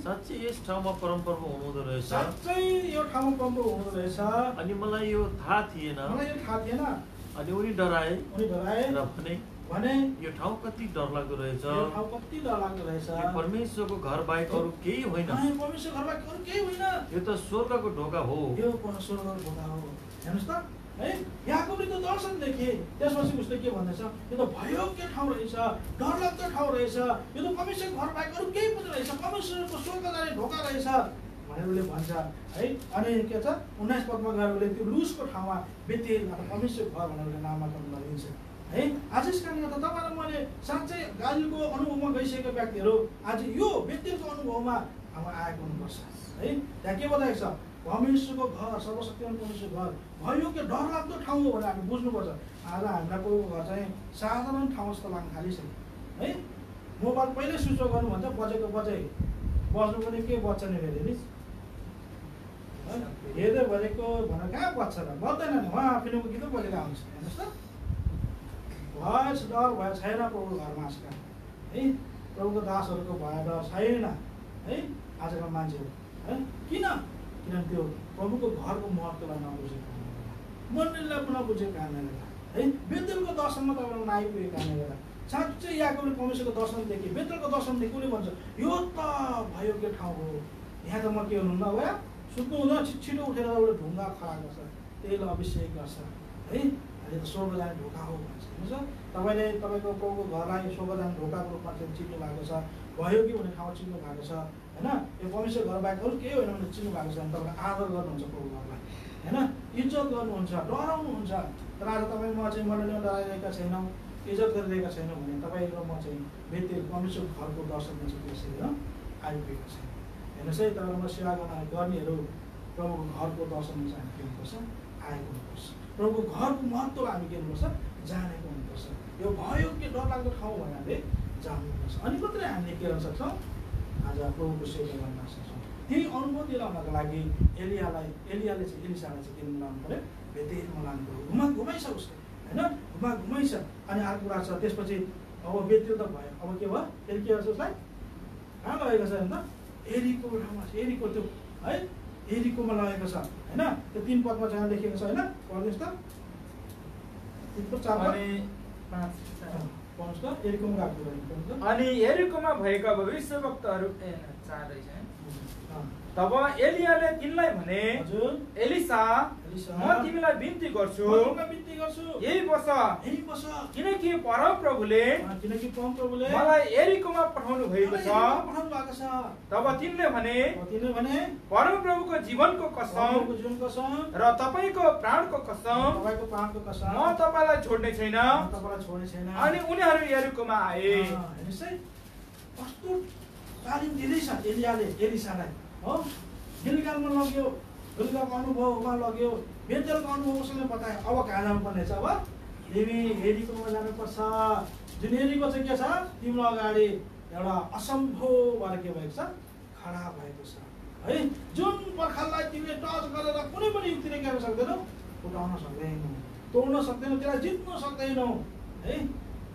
साँच्चै यस ठाउँमा परमप्रभु हुनुहुँदो रहेछ साँच्चै यो ठाउँमा परमप्रभु हुनुहुँदो रहेछ अनि मलाई यो थाहा थिएन अनि उनी डराए र भने यो ठाउँ कति डरलाग्दो रहेछ परमेश्वरको घर बाहेक अरू केही होइन यो त स्वर्गको ढोका हो हेर्नुहोस् त है याकुबले त दर्शन देखे त्यसपछि उसले के भन्दैछ यो त भयोग्य ठाउँ रहेछ डरलाग्दो ठाउँ रहेछ यो त परमेश्वरको घर बाहेक अरू केही पनि रहेछ परमेश्वरको स्वर्ग जाने ढोका रहेछ भनेर उसले भन्छ है अनि के छ 19 पदमा गएर उसले त्यो लुसको ठाउँमा बेतेल अथवा परमेश्वरको घर भनेर उसले नामाकरण गरिन्छ है आज यसका निमित्त तपाईँलाई मैले साँच्चै गालीको अनुभवमा गइसकेका व्यक्तिहरू आज यो बेतेलको अनुभवमा अब आएको हुनुपर्छ है त्यहाँ के बताएको छ परमेश्वरको घर सर्वशक्तिमान परमेश्वरको घर भयोग्य डरलाग्दो ठाउँ हो भनेर हामी बुझ्नुपर्छ आज हामीलाई प्रभुको घर चाहिँ साधारण ठाउँ जस्तो लाग्न थालिसक्यो है मोबाइल पहिल्यै स्विच अफ गर्नु भन्छ बजेको बजे बज्नु पनि के बज्छ नि फेरि हेर्दै भनेको भनेर कहाँ बज्छ र बज्दैन नि उहाँ फिल्मको गीत बजेर आउँछ हेर्नुहोस् त भएछ डर भए छैन प्रभुको घरमा आजकल है प्रभुको दासहरूको भएर छैन है आजकल मान्छेहरू है किनभने त्यो प्रभुको घरको महत्त्वलाई नबुझेको कारणले मन्दिरलाई नबुझेको कारणले गर्दा है बेतेलको दर्शनमा तपाईँलाई नआइपुगेको कारणले गर्दा साँच्चै याकुबले परमेश्वरको दर्शन देखेँ बेतेलको दर्शन देखेँ उसले भन्छ यो त भयोग्य ठाउँ हो यहाँ त म के हुनुहुन्न भयो सुत्नु हुँदैन छिटो उठेर एउटा ढुङ्गा खडा गर्छ तेल अभिषेक गर्छ है। अहिले त स्वर्ग जाने ढोका हो भन्छ बुझ्छ। तपाईँले तपाईँको प्रभुको घरलाई स्वर्ग जाने ढोकाको रूपमा चाहिँ चिन्नु भएको छ, भयो कि भन्ने ठाउँ चिन्नु भएको छ होइन। यो परमेश्वर घर बाहेक अरू केही होइन भने चिन्नु भएको छ भने तपाईँले आदर गर्नुहुन्छ प्रभु घरलाई होइन, इज्जत गर्नुहुन्छ, डराउनुहुन्छ। तर आज तपाईँ म चाहिँ मण्डलीमा डराइरहेका छैनौँ, इज्जत गरिरहेका छैनौँ भने तपाईँ र म चाहिँ बेतेल परमेश्वर घरको दर्शन चाहिँ त्यसरी आइपुगेको छैन। हेर्नुहोस् है, तपाईँको सेवा गर्नेहरू प्रभुको घरको दर्शन चाहिँ हामी के हुनुपर्छ, आएको हुनुपर्छ। प्रभुको घरको महत्त्व हामी के हुनुपर्छ, जानेको हुनुपर्छ। यो भयो के डरलाग्दो ठाउँ भने हामीले जान्नुपर्छ, अनि मात्रै हामीले के गर्न सक्छौँ, आज प्रभुको सेवा गर्न सक्छौँ। त्यही अनुभूति ल्याउनको लागि एलियाले चाहिँ एलिसालाई चाहिँ के लानु पऱ्यो, बेतेलमा लानु पऱ्यो। घुमाइछ उसले होइन, घुमाइछ। अनि अर्को कुरा छ, त्यसपछि अब बेतेल त भयो, अब के भयो, फेरि के गर्छ उसलाई कहाँ लगेको छ अन्त, एरीको ठाउँमा, एरीको त्यो है एरीकोमा लगेको छ होइन। त्यो 3 पदमा जहाँ लेखेको छ होइन, पढ्नुहोस् त 3 पद 4 पद 5 पढ्नुहोस् त। एरीकोमा गएको अनि एरीकोमा भएका भविष्यवक्ताहरू 4 रहेछ। तब एलियाले तिनलाई भने, एलिसा म तिमीलाई बिन्ती गर्छु यही बस, किनकि परमप्रभुले मलाई एरीकोमा पठाउनु भएको छ। तब तिनले भने, परमप्रभुको जीवनको कसम र तपाईँको प्राणको कसम म तपाईँलाई छोड्ने छैन। अनि उनीहरू एरीकोमा आए। कस्तो तालिम दिँदैछ एलियाले एलिसालाई हो। गिलगालमा लग्यो, गिलगालको अनुभवमा लग्यो, बेतेलको अनुभव उसले बतायो। अब कहाँ जानुपर्ने छ, अब तिमी एरीकोमा जानुपर्छ। जुन एरीको चाहिँ के छ, तिम्रो अगाडि एउटा असम्भव भएर के भएको छ, खडा भएको छ है। जुन पर्खाललाई तिमीले टच गरेर कुनै पनि युक्तिले के गर्न सक्दैनौ, उठाउन सक्दैनौ, तोड्न सक्दैनौ, त्यसलाई जित्न सक्दैनौ है।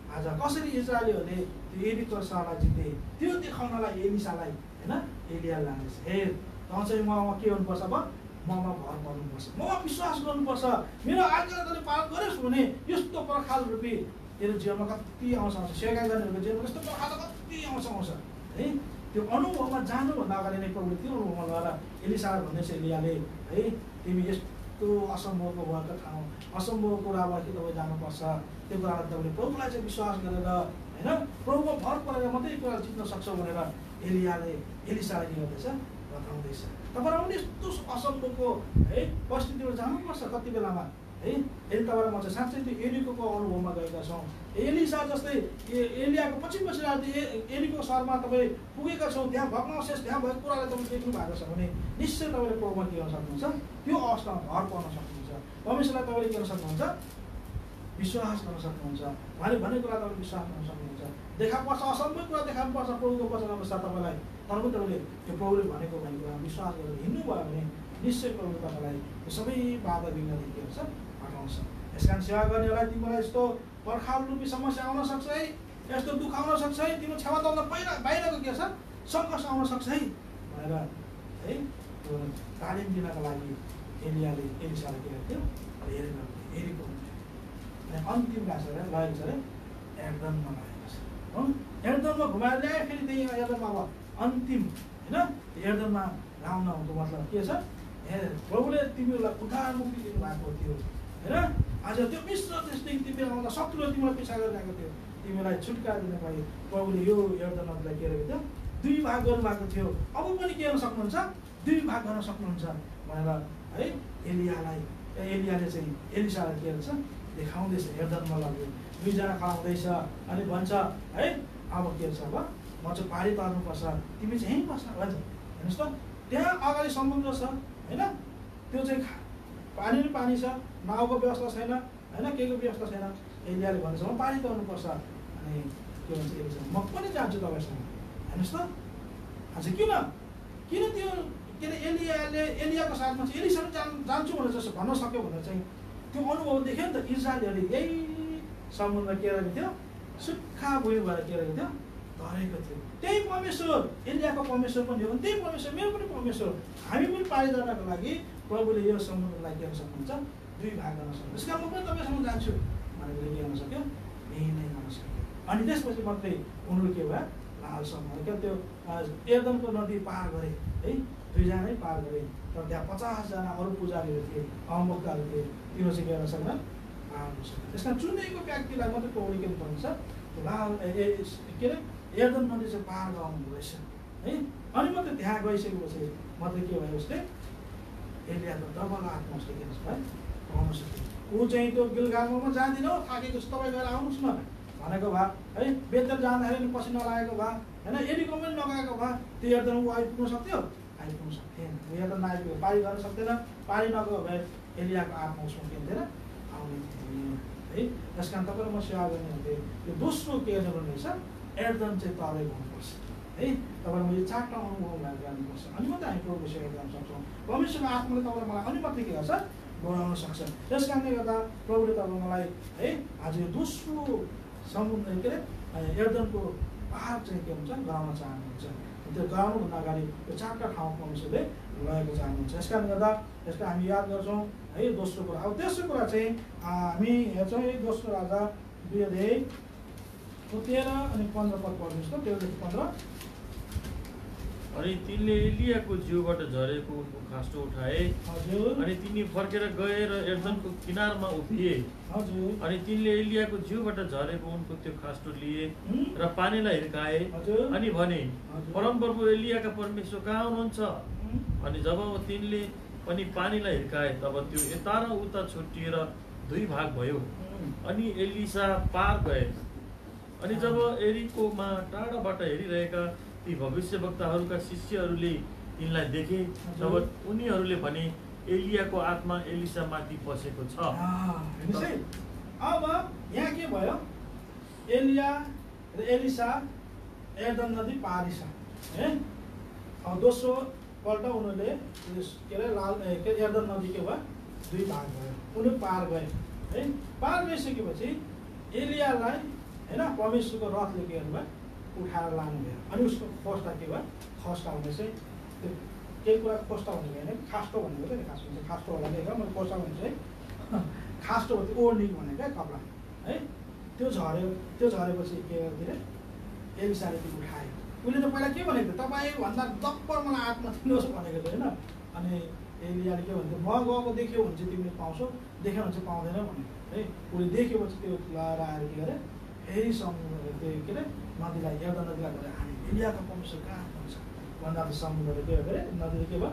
आज कसरी इजरायलीहरूले त्यो एरीको सहरलाई जिते, त्यो देखाउनलाई एलिसालाई होइन एलिया लाँदैछ। हेर त चाहिँ म के गर्नुपर्छ, अब ममा भर पर्नुपर्छ, ममा विश्वास गर्नुपर्छ। मेरो आज्ञा तैँले पालन गरेस् भने यस्तो पर्खाल रूपी तेरो जीवनमा कति आउँछ सेवा गर्नेहरूको जीवनमा यस्तो पर्खाल कति आउँछ है। त्यो अनुभवमा जानुभन्दा अगाडि नै प्रभुले त्यो अनुभवमा लगेर एलिसालाई भन्दैछ एलियाले है, तिमी यस्तो असम्भवको भएको ठाउँ, असम्भव कुरालाई कि तपाईँ जानुपर्छ। त्यो कुरालाई तपाईँले प्रभुलाई चाहिँ विश्वास गरेर होइन, प्रभुमा भर परेर मात्रै कुरा जित्न सक्छौ भनेर एलियाले एलिसालाई के गर्दैछ, बताउँदैछ। तपाईँलाई पनि यस्तो असम्भवको है परिस्थितिमा जानुपर्छ कति बेलामा है। यदि तपाईँलाई म चाहिँ साँच्चै त्यो एरीको अनुभवमा गएका छौँ, एलिसा जस्तै एलियाको पछि एरीको सहरमा तपाईँ पुगेका छौँ, त्यहाँ भग्नावशेष त्यहाँ भएको कुरालाई तपाईँ देख्नु भएको छ भने निश्चय तपाईँले प्रभुमा के गर्न सक्नुहुन्छ, त्यो अवस्थामा भर पर्न सक्नुहुन्छ। परमेश्वरलाई तपाईँले के गर्न सक्नुहुन्छ, विश्वास गर्न सक्नुहुन्छ। उहाँले भनेको कुरा तपाईँले विश्वास गर्न सक्नुहुन्छ। देखा पर्छ असम्भव कुरा देखा पर्छ प्रभुको वचन अनुसार तपाईँलाई, तर पनि तपाईँले त्यो प्रभुले भनेको कुरा विश्वास गरेर हिँड्नुभयो भने निश्चय प्रभुले तपाईँलाई त्यो सबै बाधा विघ्नदेखि के हुन्छ, हटाउँछ। यस कारण सेवा गर्नेहरूलाई तिमीलाई यस्तो पर्खाल रूपी समस्या आउन सक्छ है, यस्तो दुःख आउन सक्छ है, तिम्रो क्षमताभन्दा बाहिरको के छ सङ्घर्ष आउन सक्छ है भनेर है त्यो तालिम दिनको लागि एलियाले एलिसालाई के गर्थ्यो, हेरेको अन्तिम गएको छ अरे लगेको छ अरे एर्दनमा लगेको छ हो। एर्दनमा घुमाएर ल्यायो, फेरि त्यही एर्दनमा अब अन्तिम होइन एर्दनमा लाउनको मतलब के छ, प्रभुले तिमीहरूलाई उद्धार मुक्ति दिनुभएको थियो होइन। आज त्यो मिश्र देशदेखि तिमीले आउँदा शत्रुले तिमीलाई पिछा गरिरहेको थियो, तिमीलाई छुटकारा दिनको लागि प्रभुले यो एर्दनलाई के गरेको थियो, 2 भाग गर्नुभएको थियो। अब पनि के गर्न सक्नुहुन्छ, 2 भाग गर्न सक्नुहुन्छ भनेर है एलियाले चाहिँ एलिसालाई के गर्छ, देखाउँदैछ। एर्दनमा लग्यो, 2 जना खडा हुँदैछ अनि भन्छ है अब के छ, अब म चाहिँ पारी तर्नुपर्छ, तिमी चाहिँ यहीँ बस्छ भन्छ। हेर्नुहोस् त त्यहाँ अगाडि समुद्र छ होइन, त्यो चाहिँ पानी छ, नाउको व्यवस्था छैन होइन, केहीको व्यवस्था छैन। एलियाले भन्छ म पारी तर्नुपर्छ। अनि के भन्छ एलिसा, म पनि जान्छु तपाईँसँग। हेर्नुहोस् त आज किन त्यो के अरे एलियाको साथमा चाहिँ एलिसा जान्छु भनेर जस्तो भन्न सक्यो भनेर चाहिँ त्यो अनुभव देख्यो नि त। इजरायलीहरूले यही समुद्रमा के रहेको थियो, सुक्खा भुइँ भएर के रहेको थियो, धरेको थियो। त्यही परमेश्वर एलियाको परमेश्वर पनि हो, त्यही परमेश्वर मेरो पनि परमेश्वर। हामी पनि पारी जानको लागि प्रभुले यो समुद्रलाई के गर्न सक्नुहुन्छ, 2 भाग गर्न सक्नुहुन्छ। त्यस कारण म पनि तपाईँसँग जान्छु भनेर के गर्न सक्यो, यही नै गर्न सक्यो। अनि त्यसपछि मात्रै उनीहरू के भयो, लाल समूह क्या त्यो एर्दनको नदी पार गरे है, 2 जनै पार गरे, तर त्यहाँ 50 जना अरू पुजारीहरू थिए, अवमुक्तहरू थिए, तिनीहरू चाहिँ के गर्न सक्दैन, पार्नु सक्दैन। त्यस कारण चुनेको व्यक्तिलाई मात्रै पौडी के पर्छ, लाल के अरे एर्दन नदी चाहिँ पार गराउनु रहेछ है। अनि मात्रै त्यहाँ गइसकेपछि मात्रै के भयो, उसले एलियाको डबल आत्मा उसले के भन्छ भाइ पाउन सक्यो। ऊ चाहिँ त्यो गिलगालमा जाँदिन, थाकेको छ, तपाईँ गएर आउनुहोस् न भनेको भए है, बेतेल जाँदाखेरि पसिना लागेको भए होइन, एरिकोमा पनि नगएको भए त्यो एर्दन ऊ आइपुग्न सक्थ्यो, आइपुग्न सक्थेन। एर्दन आइपुग्यो, पारी गर्न सक्दैन, पारी नगयो भए एलियाको आत्मा उसमा के हुन्थेन, आउने थिएन है। त्यस कारण तपाईँले म सेवा गर्ने हुन्थेँ। यो दोस्रो के गर्नु रहेछ, एर्दन चाहिँ तलै भन्नुपर्छ है। तपाईँले मैले 4टा अनुभव गर्नुपर्छ, अनि मात्रै हामी प्रभुको सेवा गर्न सक्छौँ। परमेश्वरको आत्माले तपाईँले मलाई अनि मात्रै के गर्छ, बनाउन सक्छ। त्यस कारणले गर्दा प्रभुले तपाईँ मलाई है आज यो दोस्रो समुद्र के अरे एर्दनको पार चाहिँ के हुन्छ गराउन चाहनुहुन्छ। त्यो गराउनुभन्दा अगाडि यो 4टा ठाउँ परमेश्वरले लगेको चाहनुहुन्छ। यस कारणले गर्दा यसको हामी याद गर्छौँ है। दोस्रो कुरा, अब तेस्रो कुरा चाहिँ हामी हेर्छौँ है, दोस्रो राजा 2 अध्याय 13 अनि 15 पद पढ्नुहोस् त, 13-15। अनि तिनले एलियाको जिउबाट झरेको उनको खास्टो उठाए, हजुर। अनि तिनी फर्केर गए र एर्दनको किनारमा उभिए, हजुर। अनि तिनले एलियाको जिउबाट झरेको उनको त्यो खास्टो लिए र पानीलाई हिर्काए, हजुर। अनि भने हजुर। परमप्रभु एलियाका परमेश्वर कहाँ हुनुहुन्छ? अनि जब तिनले पनि पानीलाई हिर्काए तब त्यो यता र उता छुट्टिएर 2 भाग भयो। अनि एलिसा पार गए। अनि जब एरिकोमा टाढाबाट हेरिरहेका ती भविष्यवक्ताहरूका शिष्यहरूले यिनलाई देखे, तब उनीहरूले भने एलियाको आत्मा एलिसा माथि बसेको छ। अब यहाँ के भयो, एलिया र एलिसा एर्दन नदी पारिस है। अब दोस्रो पल्ट उनीहरूले के अरे लाल एर्दन नदी के भयो, 2 भाग भयो, उनीहरू पार गए है। पार गइसकेपछि एलियालाई होइन परमेश्वरको रथले के गर्नु भयो, उठाएर लानु भयो। अनि उसको खोस्टा के भयो, खोस्टा भने चाहिँ त्यो केही कुरा खोस्टा भनेको होइन, खास्टो भनेको चाहिँ खास हुन्छ। खास्टो होला देखेर मैले खोस्टा भने चाहिँ खास्टो भनेको ओर्नी भनेको क्या कपडा है। त्यो झऱ्यो, त्यो झरेपछि के गर्दै एलिसाले त्यो उठायो। उसले त पहिला के भनेको थियो, तपाईँभन्दा जब्बर मलाई आत्मा दिनुहोस् भनेको थियो होइन। अनि एलियाले के भन्थ्यो, म गएको देख्यो भने चाहिँ तिमीले पाउँछौ, देखेन भने चाहिँ पाउँदैन भनेको है। उसले देखेपछि त्यो लगाएर आएर के गरे, फेरि समुद्र त्यो के अरे नदीलाई एर्दन नदीलाई गएर हाने। एलियाको परमेश्वर कहाँ हुन्छ भन्दा त समुद्रले के गरे, नदीले के भयो,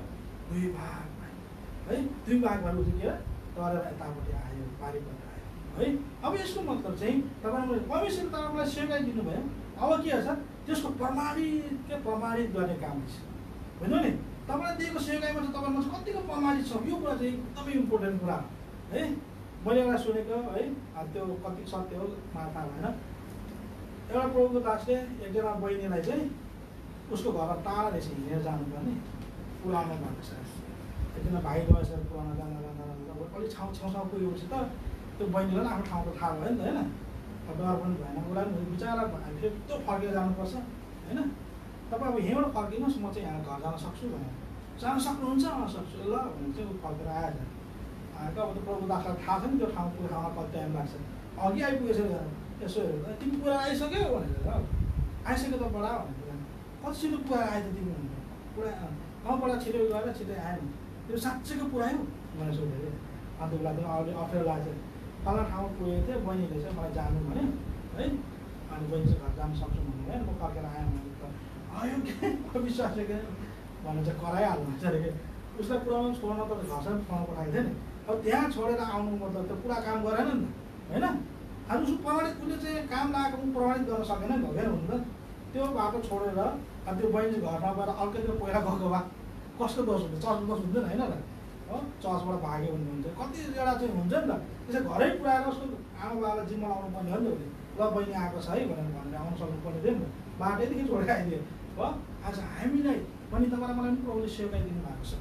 2 भाग भयो है। 2 भाग भएर चाहिँ के तरेर यतापट्टि आयो, पारिपट्टि आयो है। अब यसको मतलब चाहिँ तपाईँले परमेश्वरले तपाईँलाई सिकाइदिनु भयो। अब के छ, त्यसको प्रमाणित गर्ने काम छ बुझ्नु नि। तपाईँलाई दिएको सेवाइमा चाहिँ तपाईँमा चाहिँ कतिको प्रमाणित छ, यो कुरा चाहिँ एकदमै इम्पोर्टेन्ट कुरा है। मैले एउटा सुनेको है, त्यो कति सत्य हो मलाई थाहा भएन। एउटा प्रभुको दासले एकजना बहिनीलाई चाहिँ उसको घरमा टाढा रहेछ, हिँडेर जानुपर्ने, पुऱ्याउनु भएको छ। एकजना भाइ गएछ पुऱ्याउन जाँदा अलिक छाउँ पुगेपछि त त्यो बहिनीलाई पनि आफ्नो ठाउँको थाहा भयो नि त होइन। डर पनि भएन, उसलाई पनि बिचरा हामी फेरि त्यो फर्केर जानुपर्छ होइन। तपाईँ अब यहीँबाट फर्किनुहोस्, म चाहिँ यहाँ घर जान सक्छु भनेर। जान सक्नुहुन्छ? सक्छु ल भने चाहिँ ऊ फर्केर आएछ। आएको अब त प्रभु दासलाई थाहा छ नि त्यो ठाउँ पुऱ्याउन कति टाइम लाग्छ। अघि आइपुगेछ यसो हेरेर तिमी पुरा आइसक्यो भनेर, आइसक्यो त बडा भनेर, कति छिटो पुऱ्याएर आयो त तिमी भनेर, पुरा गाउँबाट छिटो गएर छिटै आयो नि, त्यो साँच्चैको पुऱ्यायो भनेर सोधेँ अरे। अन्त उसलाई त्यो अलिक अप्ठ्यारो लाग्छ। तल ठाउँ पुगेको थियो, बहिनीले चाहिँ मलाई जानु भन्यो है। अनि बहिनी चाहिँ घर जानु सक्छु भनेर म फर्केर आएँ भने त आयो के विश्वास के भनेर चाहिँ कराइहाल्नु हुन्छ अरे। उसलाई पुऱ्याउनु छोड्न त घरसम्म पुऱ्याउनु पठाएको थियो नि। अब त्यहाँ छोडेर आउनु मतलब त पुरा काम गरेन नि त होइन। आज उसको प्रमाणित उसले चाहिँ काम लागेको प्रमाणित गर्न सकेन नि त, होइन हुनु त। त्यो बाटो छोडेर अनि त्यो बहिनी घरमा गएर अर्कैतिर पहिला गएको भए कस्तो दोष हुन्छ, चर्चको दोष हुँदैन होइन र हो। चर्चबाट भाग्यो भन्ने हुन्छ, कतिजना चाहिँ हुन्छ नि त। त्यसै घरै पुऱ्याएर उसको आमा बाबालाई जिम्मा लाउनु पर्ने हो नि त। उसले ल बहिनी आएको छ है भनेर आउनु सक्नु पर्ने थियो नि त। बाटैदेखि छोडेर आइदियो हो। आज हामीलाई पनि तपाईँलाई मलाई पनि प्रभुले सेवकाइदिनु भएको छ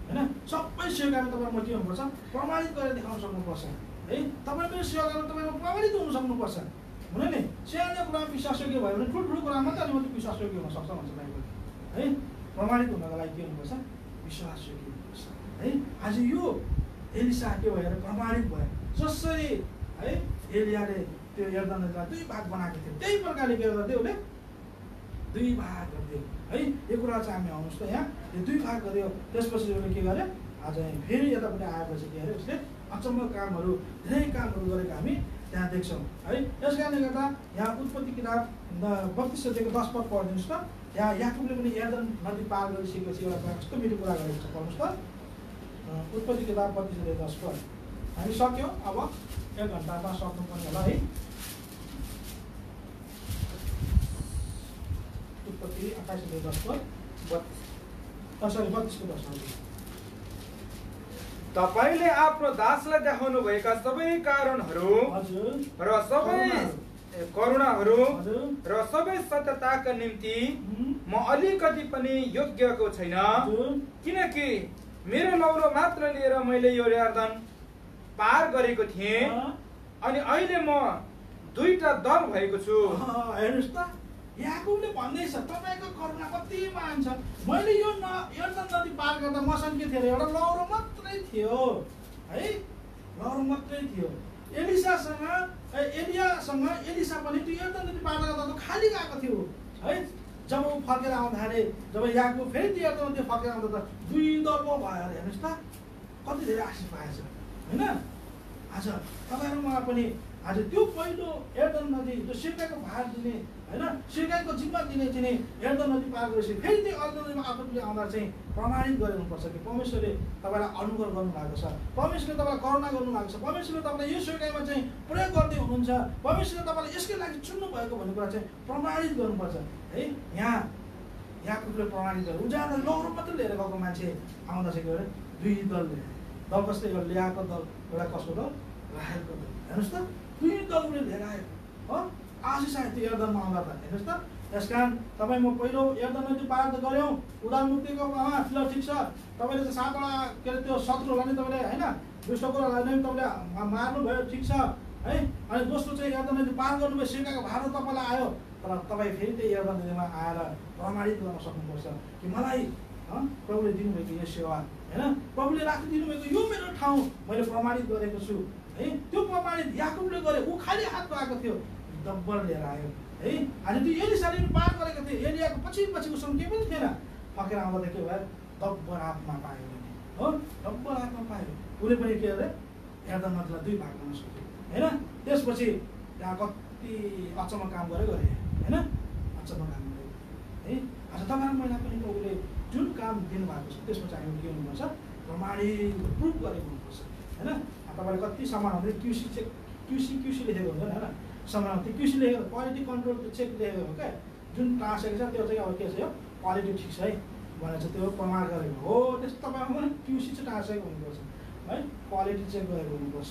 होइन। सबै सेवकामा तपाईँलाई म के हुनुपर्छ, प्रमाणित गरेर देखाउन सक्नुपर्छ है। तपाईँ मेरो सेवा गरेर तपाईँमा प्रमाणित हुनु सक्नुपर्छ हुन नि। सानो कुरामा विश्वासयोग्य भयो भने ठुल्ठुलो कुरामा मात्रै अलि मात्रै विश्वासयोग्य हुनसक्छ भन्छ बाइबलले है। प्रमाणित हुनको लागि के हुनुपर्छ, विश्वासयोग्य हुनुपर्छ है। आज यो एलिसा के भएर प्रमाणित भयो। जसरी है एलियाले त्यो एर्दन नदीलाई 2 भाग बनाएको थियो, त्यही प्रकारले के गर्दै उसले दुई भाग गरिदियो है। यो कुरा चाहिँ हामी आउनुहोस् त यहाँ यो दुई भाग गरियो। त्यसपछि उसले के गर्यो आज फेरि यतापट्टि आएपछि के अरे उसले अचम्म कामहरू धेरै कामहरू गरेको हामी त्यहाँ देख्छौँ है। यस कारणले गर्दा यहाँ उत्पत्ति किताब 32 अध्यायको 10 पद पढिदिनुहोस् त। यहाँ याकुबले पनि यर्दन नदी पार गरिसकेपछि एउटा कस्तो मिठो कुरा गरेको छ पढ्नुहोस् त। उत्पत्ति किताब 32 अध्याय 10 पद हामी सक्यौँ। अब 1 घन्टामा सक्नुपर्ने होला है। उत्पत्ति 28 अध्याय 10 पद 32 को 10 तपाईले आफ्नो दासलाई देखाउनु भएका सबै कारणहरू र सबै करुणाहरू र सबै सत्यताका निम्ति म अलिकति पनि योग्यको छैन, किनकि मेरो लौरो मात्र लिएर मैले यो यर्दन पार गरेको थिएँ अनि अहिले म दुईटा दल भएको छु। हेर्नुहोस् त याकुबले भन्दैछ तपाईँको करुणा कति महान छ। मैले यो यर्दन नदी पार गर्दा मसँग के थियो, एउटा लौरो मात्रै थियो है, लौरो मात्रै थियो। एलिसासँग एलियासँग एलिसा पनि त्यो यर्दन नदी पार गर्दा त खाली गएको थियो है। जब ऊ फर्केर आउँदाखेरि जब याकुब फेरि त्यो यर्दन नदी फर्केर आउँदा त दुई दल पो भयो अरे। हेर्नुहोस् त कति धेरै आशिष पाएछ होइन। आज तपाईँहरू मलाई पनि आज त्यो पहिलो यर्दन नदी जो सिर्काको भार दिने होइन, सिर्काको जिम्मा दिने चाहिँ यर्दन नदी पार गरेपछि फेरि त्यो यर्दन नदीमा आफूले आउँदा चाहिँ प्रमाणित गर्नुपर्छ कि परमेश्वरले तपाईँलाई अनुग्रह गर्नुभएको छ, परमेश्वरले तपाईँलाई करुणा गर्नुभएको छ, परमेश्वरले तपाईँलाई यो सिर्कामा चाहिँ प्रयोग गर्दै हुनुहुन्छ, परमेश्वरले तपाईँलाई यसकै लागि चुन्नु भएको भन्ने कुरा चाहिँ प्रमाणित गर्नुपर्छ है। यहाँ याकुबले प्रमाणित गर्यो। उजाला लौरो मात्रै लिएर गएको मान्छे आउँदा चाहिँ के अरे दुई दल लिएर दल कस्तै एउटा लियाको दल एउटा कसको दल राहेलको दल। हेर्नुहोस् त दुई दलले लिएर आयो हो आशिष आयो त्यो यर्दनमा आउँदा त। हेर्नुहोस् त यस कारण तपाईँ म पहिलो यर्दन नदी पार त गऱ्यौँ उडान मुक्तिको फिलहाल ठिक छ। तपाईँले त 7वटा के अरे त्यो शत्रुहरूलाई नै तपाईँले होइन दुष्टकोलाई नै तपाईँले मार्नुभयो ठिक छ है। अनि दोस्रो चाहिँ यर्दन नदी पार गर्नुभयो, सिर्काको भार तपाईँलाई आयो, तर तपाईँ फेरि त्यही यर्दन नदीमा आएर प्रमाणित गर्न सक्नुपर्छ कि मलाई प्रभुले दिनुभएको यो सेवा होइन, प्रभुले राखिदिनु भएको यो मेरो ठाउँ मैले प्रमाणित गरेको छु है। त्यो प्रमाणित याकुबले गरे। ऊ खाली हातको आएको थियो, डब्बर लिएर आयो है। अनि त्यो एलिसाले पार गरेको थियो, एलियाको पछि पछि उसँग केही पनि थिएन। फर्केर आउँदा त के भयो, डब्बर आत्मा पायो हो, डब्बर आत्मा पायो। उसले पनि के अरे यर्दन नदीलाई दुई भाग गर्न सक्यो होइन। त्यसपछि त्यहाँ कति अचम्म काम गरे होइन, अचम्म काम गऱ्यो है। आज तपाईँहरू महिला पनि प्रभुले जुन काम दिनुभएको छ त्यसमा चाहिँ हामीले के हुनुपर्छ, प्रमाणित प्रुभ गरेको हुनुपर्छ होइन। तपाईँले कति सामान हुँदैन क्युसी लेखेको हुन्छ नि होइन, सामान त्यो क्युसी लेखेको क्वालिटी कन्ट्रोल चेक लेखेको हो क्या, जुन टाँसेको छ त्यो चाहिँ अब के छ यो क्वालिटी ठिक छ है भनेर चाहिँ त्यो प्रमाण गरेको हो। त्यस्तो तपाईँको क्युसी चाहिँ टाँसेको हुनुपर्छ है, क्वालिटी चेक गरेको हुनुपर्छ,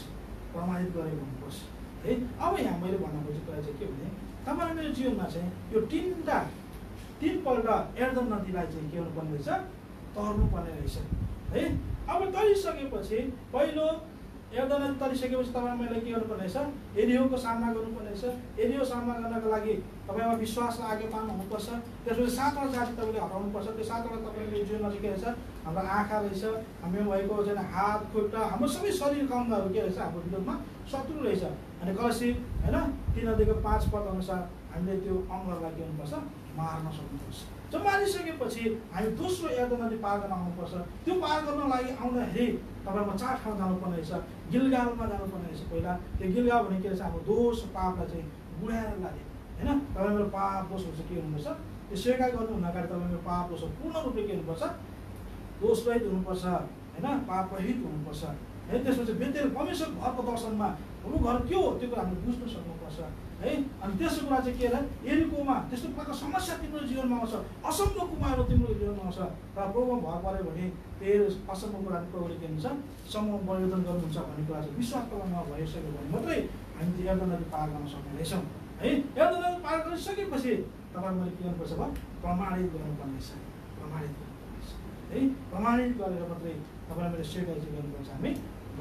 प्रमाणित गरेको हुनुपर्छ है। अब यहाँ मैले भन्न खोजेको कुरा चाहिँ के भने तपाईँहरू मेरो जीवनमा चाहिँ यो तीनपल्ट यर्दन नदीलाई चाहिँ के हुनुपर्ने रहेछ, तर्नुपर्ने रहेछ है। अब तरिसकेपछि पहिलो यर्दन नदी तरिसकेपछि तपाईँ मैले के गर्नुपर्ने रहेछ, एलियोको सामना गर्नुपर्ने रहेछ। एलियो सामना गर्नको लागि तपाईँमा विश्वासलाई आगे पार्नु हुनुपर्छ। त्यसपछि 7वटा जाति तपाईँले हटाउनुपर्छ। त्यो 7वटा तपाईँको जीवनमा चाहिँ के रहेछ, हाम्रो आँखा रहेछ, हामीमा भएको चाहिँ हात खुट्टा हाम्रो सबै शरीरका अङ्गहरू के रहेछ, हाम्रो विरोधमा शत्रु रहेछ। अनि कलसी होइन 3 अध्यायको 5 पद अनुसार हामीले त्यो अङ्गहरूलाई के गर्नुपर्छ, मार्न सक्नुपर्छ। जब मारिसकेपछि हामी दोस्रो यर्दन नदी पार गर्न आउनुपर्छ। त्यो पार गर्न लागि आउँदाखेरि तपाईँमा 4 ठाउँ जानुपर्ने रहेछ। गिलगालमा जानुपर्ने रहेछ पहिला। त्यो गिलगाल भने के रहेछ, हाम्रो दोष पापलाई चाहिँ बुढाएर लाने होइन। तपाईँ मेरो पाप दोषहरू चाहिँ के हुनुपर्छ, त्यो स्वीकार गर्नु हुन अगाडि तपाईँ मेरो पाप दोष पूर्ण रूपले के हुनुपर्छ, दोषरहित हुनुपर्छ होइन, पापरहित हुनुपर्छ है। त्यसपछि बेतेल परमेश्वर घरको दर्शनमा अरू घर के हो त्यो कुरा हामीले बुझ्नु सक्नुपर्छ है। अनि त्यसको कुरा चाहिँ के अरे एरिकोमा त्यस्तो प्रकारको समस्या तिम्रो जीवनमा आउँछ, असम्भव कुराहरू तिम्रो जीवनमा आउँछ, तर प्रभुमा भर पऱ्यो भने त्यो असम्भव कुरा प्रभुले के हुन्छ, सम्भव परिवर्तन गर्नुहुन्छ भन्ने कुरा चाहिँ विश्वास तपाईँमा भइसक्यो भने मात्रै हामी त्यो यर्दन नदी पार गर्न सक्ने रहेछौँ है। यर्दन नदी पार गरिसकेपछि तपाईँ मैले के गर्नुपर्छ भयो, प्रमाणित गर्नुपर्ने रहेछ, प्रमाणित गर्नुपर्नेछ है। प्रमाणित गरेर मात्रै तपाईँलाई मैले स्वीकार चाहिँ गर्नुपर्छ, हामी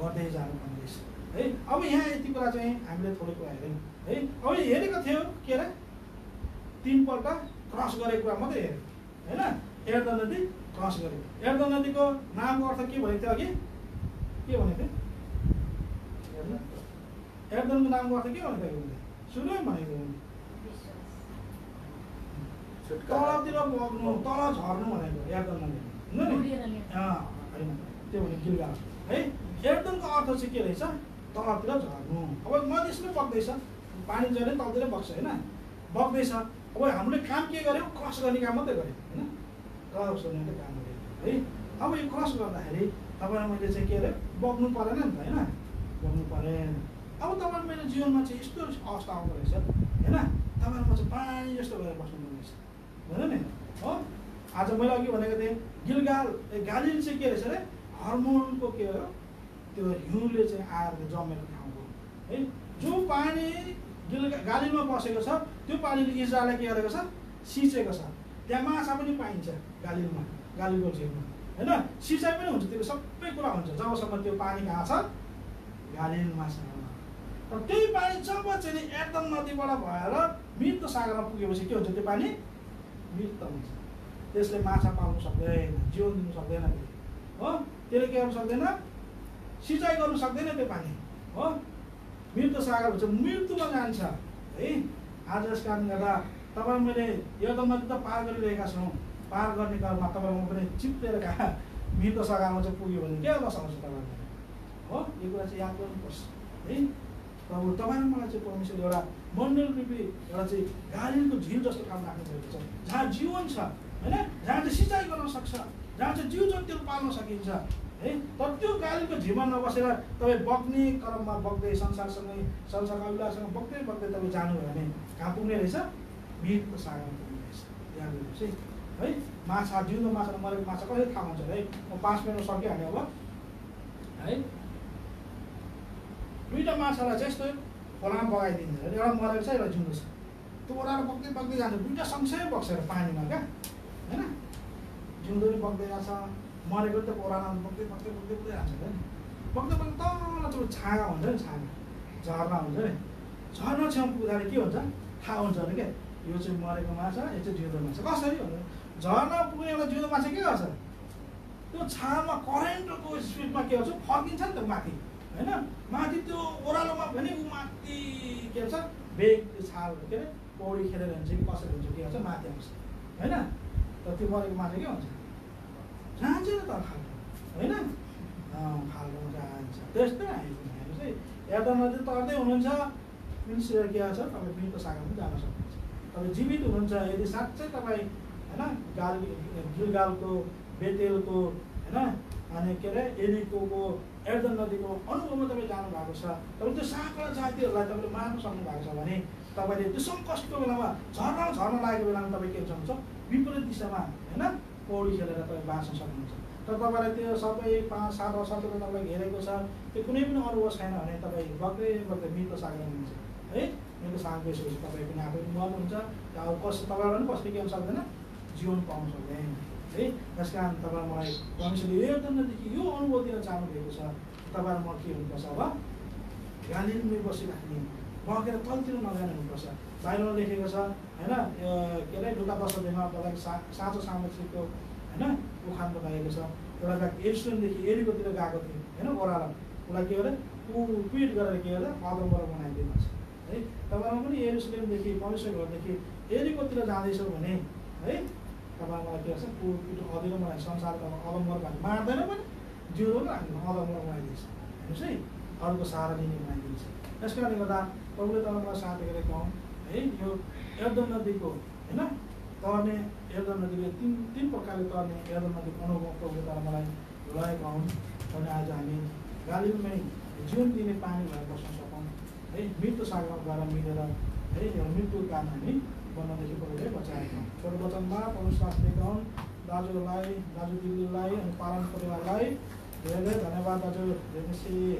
गर्दै जानुपर्ने रहेछ है। अब यहाँ यति कुरा चाहिँ हामीले थोरै कुरा हेऱ्यौँ है। अब हेरेको थियो के अरे 3पल्ट क्रस गरेको कुरा मात्रै हेऱ्यौँ होइन। यर्दन नदी क्रस गरेको, यर्दन नदीको नामको अर्थ के भनेको थियो अघि, के भनेको थियो, यर्दनको नामको अर्थ के भनेको थियो, सुरुमै भनेको बग्नु तल झर्नु भनेको एर्दन नदी होइन त्यो भने गिलगाल है। एर्दनको अर्थ चाहिँ के रहेछ? तलतिर झर्नु। अब मधेसमै बग्दैछ, पानी जहिले तलतिरै बग्छ होइन, बग्दैछ। अब हामीले काम के गर्यौँ? क्रस गर्ने काम मात्रै गऱ्यौँ होइन, क्रस गर्ने काम गऱ्यौँ है। अब यो क्रस गर्दाखेरि तपाईँलाई मैले चाहिँ के अरे बग्नु परेन नि त होइन, बग्नु परेन। अब तपाईँले मेरो जीवनमा चाहिँ यस्तो अवस्था आउँदो रहेछ होइन, तपाईँहरूमा चाहिँ पानी जस्तो भएर बस्नु रहेछ होइन नि हो। आज मैले अघि भनेको थिएँ गालिल चाहिँ के रहेछ अरे हर्मोनको के हो त्यो हिउँले चाहिँ आएर जमेको ठाउँ हो है। जो पानी गालिलमा बसेको छ त्यो पानीले इजरायललाई के गरेको छ? सिँचेको छ। त्यहाँ माछा पनि पाइन्छ गालिलमा, गालिलको झिलमा होइन, सिँचाइ पनि हुन्छ, त्यो सबै कुरा हुन्छ जबसम्म त्यो पानी कहाँ छ? गालिलमा छ। र त्यही पानी जब चाहिँ एर्दन नदीबाट भएर मृत सागरमा पुगेपछि के हुन्छ? त्यो पानी मृत हुन्छ। त्यसले माछा पाल्नु सक्दैन, जीवन दिनु सक्दैन हो, त्यसले के गर्नु सक्दैन? सिँचाइ गर्नु सक्दैन त्यो पानी हो, मृत सागर हुन्छ, मृत्युमा जान्छ है। आज यस कारणले गर्दा तपाईँ मैले एर्दन नदी त पार गरिरहेका छौँ, पार गर्ने क्रममा तपाईँमा पनि चिप्लेर कहाँ मृत सागरमा चाहिँ पुग्यो भने के दशा हुन्छ तपाईँलाई हो। यो कुरा चाहिँ याद गर्नुपर्छ है। प्रभु तपाईँ मलाई चाहिँ परमेश्वर एउटा मण्डल रूपी एउटा चाहिँ गालिलको झिल जस्तो ठाउँ राख्नु भएको छ, जहाँ जीवन छ होइन, जहाँ चाहिँ सिँचाइ गर्न सक्छ, जहाँ चाहिँ जीव जन्तुहरू पाल्न सकिन्छ है। तर त्यो गालिलको झिलमा नबसेर तपाईँ बग्ने क्रममा बग्दै संसारसँगै संसारको अभिलाषसँग बग्दै बग्दै तपाईँ जानुभयो भने कहाँ पुग्ने रहेछ? मृत सागरमा पुग्ने रहेछ। याद गर्नुहोस् है। माछा जिउँदो माछा र मरेको माछा कसरी थाहा हुन्छ है? म 5 मिनटमा सकिहालेँ अब है। दुईवटा माछालाई चाहिँ यस्तो खोलामा बगाइदिन्छ, एउटा मरेको छ एउटा जिउँदो छ, त्यो ओह्रालो बग्दै बग्दै जान्छ, दुईवटा सँगसँगै बग्छ पानीमा क्या होइन। जिउँदो पनि बग्दै जान्छ, मरेको त ओह्रालोमा बग्दै बग्दै बग्दै बग्दै जान्छ क्या, बग्दै बग्दै तल त्यो छाँगा हुन्छ नि, छाँगा झर्ना हुन्छ नि, झर्ना छेउ पुग्दाखेरि के हुन्छ थाहा हुन्छ अरे क्या, यो चाहिँ मरेको माछा, यो चाहिँ जिउँदो माछा। कसरी भन्दा झर्ना पुग्ने एउटा जिउँदो माछा के गर्छ? त्यो छालमा करेन्टको स्पिडमा के गर्छ? फर्किन्छ नि त माथि होइन, माथि त्यो ओह्रालोमा भने ऊ माथि के भन्छ बेग त्यो छाल के अरे पौडी खेलेर हुन्छ कि कसरी हुन्छ के भन्छ माथि आउँछ होइन। तर त्यो मरेको माछा के हुन्छ? जान्छ नि त खाल्डो होइन, खाल्डोमा जान्छ। त्यस्तै हेर्नुहोस् है, एर्दन नदी तर्दै हुनुहुन्छ मिन्स के छ तपाईँ मृत सागरमा पनि जान सक्नुहुन्छ। तपाईँ जीवित हुनुहुन्छ यदि साँच्चै तपाईँ होइन गिलगालको बेतेलको होइन अनि के अरे एरिकोको एर्दन नदीको अनुभवमा तपाईँ जानु भएको छ, तपाईँ त्यो साँकला जातिहरूलाई तपाईँले मार्न सक्नु भएको छ भने तपाईँले त्यो सङ्कष्टको बेलामा झर्न लागेको बेलामा तपाईँ के हुन्छ विपरीत दिशामा होइन पौडी खेलेर तपाईँ बाँच्न सक्नुहुन्छ। तर तपाईँलाई त्यो सबै 5-7 वर्षको तपाईँलाई घेरेको छ, त्यो कुनै पनि अनुभव छैन भने तपाईँ बग्दै बग्दै मृत सागरमा हुनुहुन्छ है। मृत साग बेसेपछि तपाईँ पनि आफै मर्नुहुन्छ, अब तपाईँलाई पनि कसले के गर्नु सक्दैन? जीवन पाउनु सक्दैन है। त्यस कारण तपाईँ मलाई परमेश्वरले एर्दन नदीदेखि यो अनुभव दिन चाहनुभएको छ। तपाईँहरू म के हुनुपर्छ? अब गालिलमै बसिराख्ने, बगेर तलतिर नजाने हुनुपर्छ। बाइबलमा लेखेको छ होइन, के अरे लुका 10 बताएको साँचो सामग्रीको होइन उखान बताएको छ। एउटा व्यक्ति एरुसलेमदेखि एरिकोतिर गएको थियो होइन, ओह्रालो उसलाई के अरे पिट गरेर के अरे अदमबाट बनाइदिएको छ है। तपाईँमा पनि एरुसलेमदेखि परमेश्वर घरदेखि एरिकोतिर जाँदैछौ भने है तपाईँ मलाई के गर्छ पिठो अँधिलो बनाइ संसारको अदम्बर भाइ मार्दैन पनि जिउरो पनि राख्दैन, अदम्बर बनाइदिन्छ हेर्नुहोस् है, अरूको सहारा लिने बनाइदिन्छ। त्यस कारणले गर्दा प्रभुले तपाईँलाई साथ दिएको हौँ है। यो एर्दन नदीको होइन तर्ने एर्दन नदीले तीन प्रकारले तर्ने एर्दन नदीको अनुभव प्रभुले तपाईँ मलाई लगाएको हौँ भने आज हामी गालिलमै जीवन दिने पानी भएर बस्न सकौँ है। मृत्यु सागरमा गएर मिलेर है यो मृत्युको कारण हामी बन्नदेखि प्रभुले बचाएका हौँ। छोटो वचनमा पवित्र दिएका हुन् दाजुलाई, दाजु दिदीलाई अनि पालन परिवारलाई धेरै धेरै धन्यवाद दाजु। जय मसीह।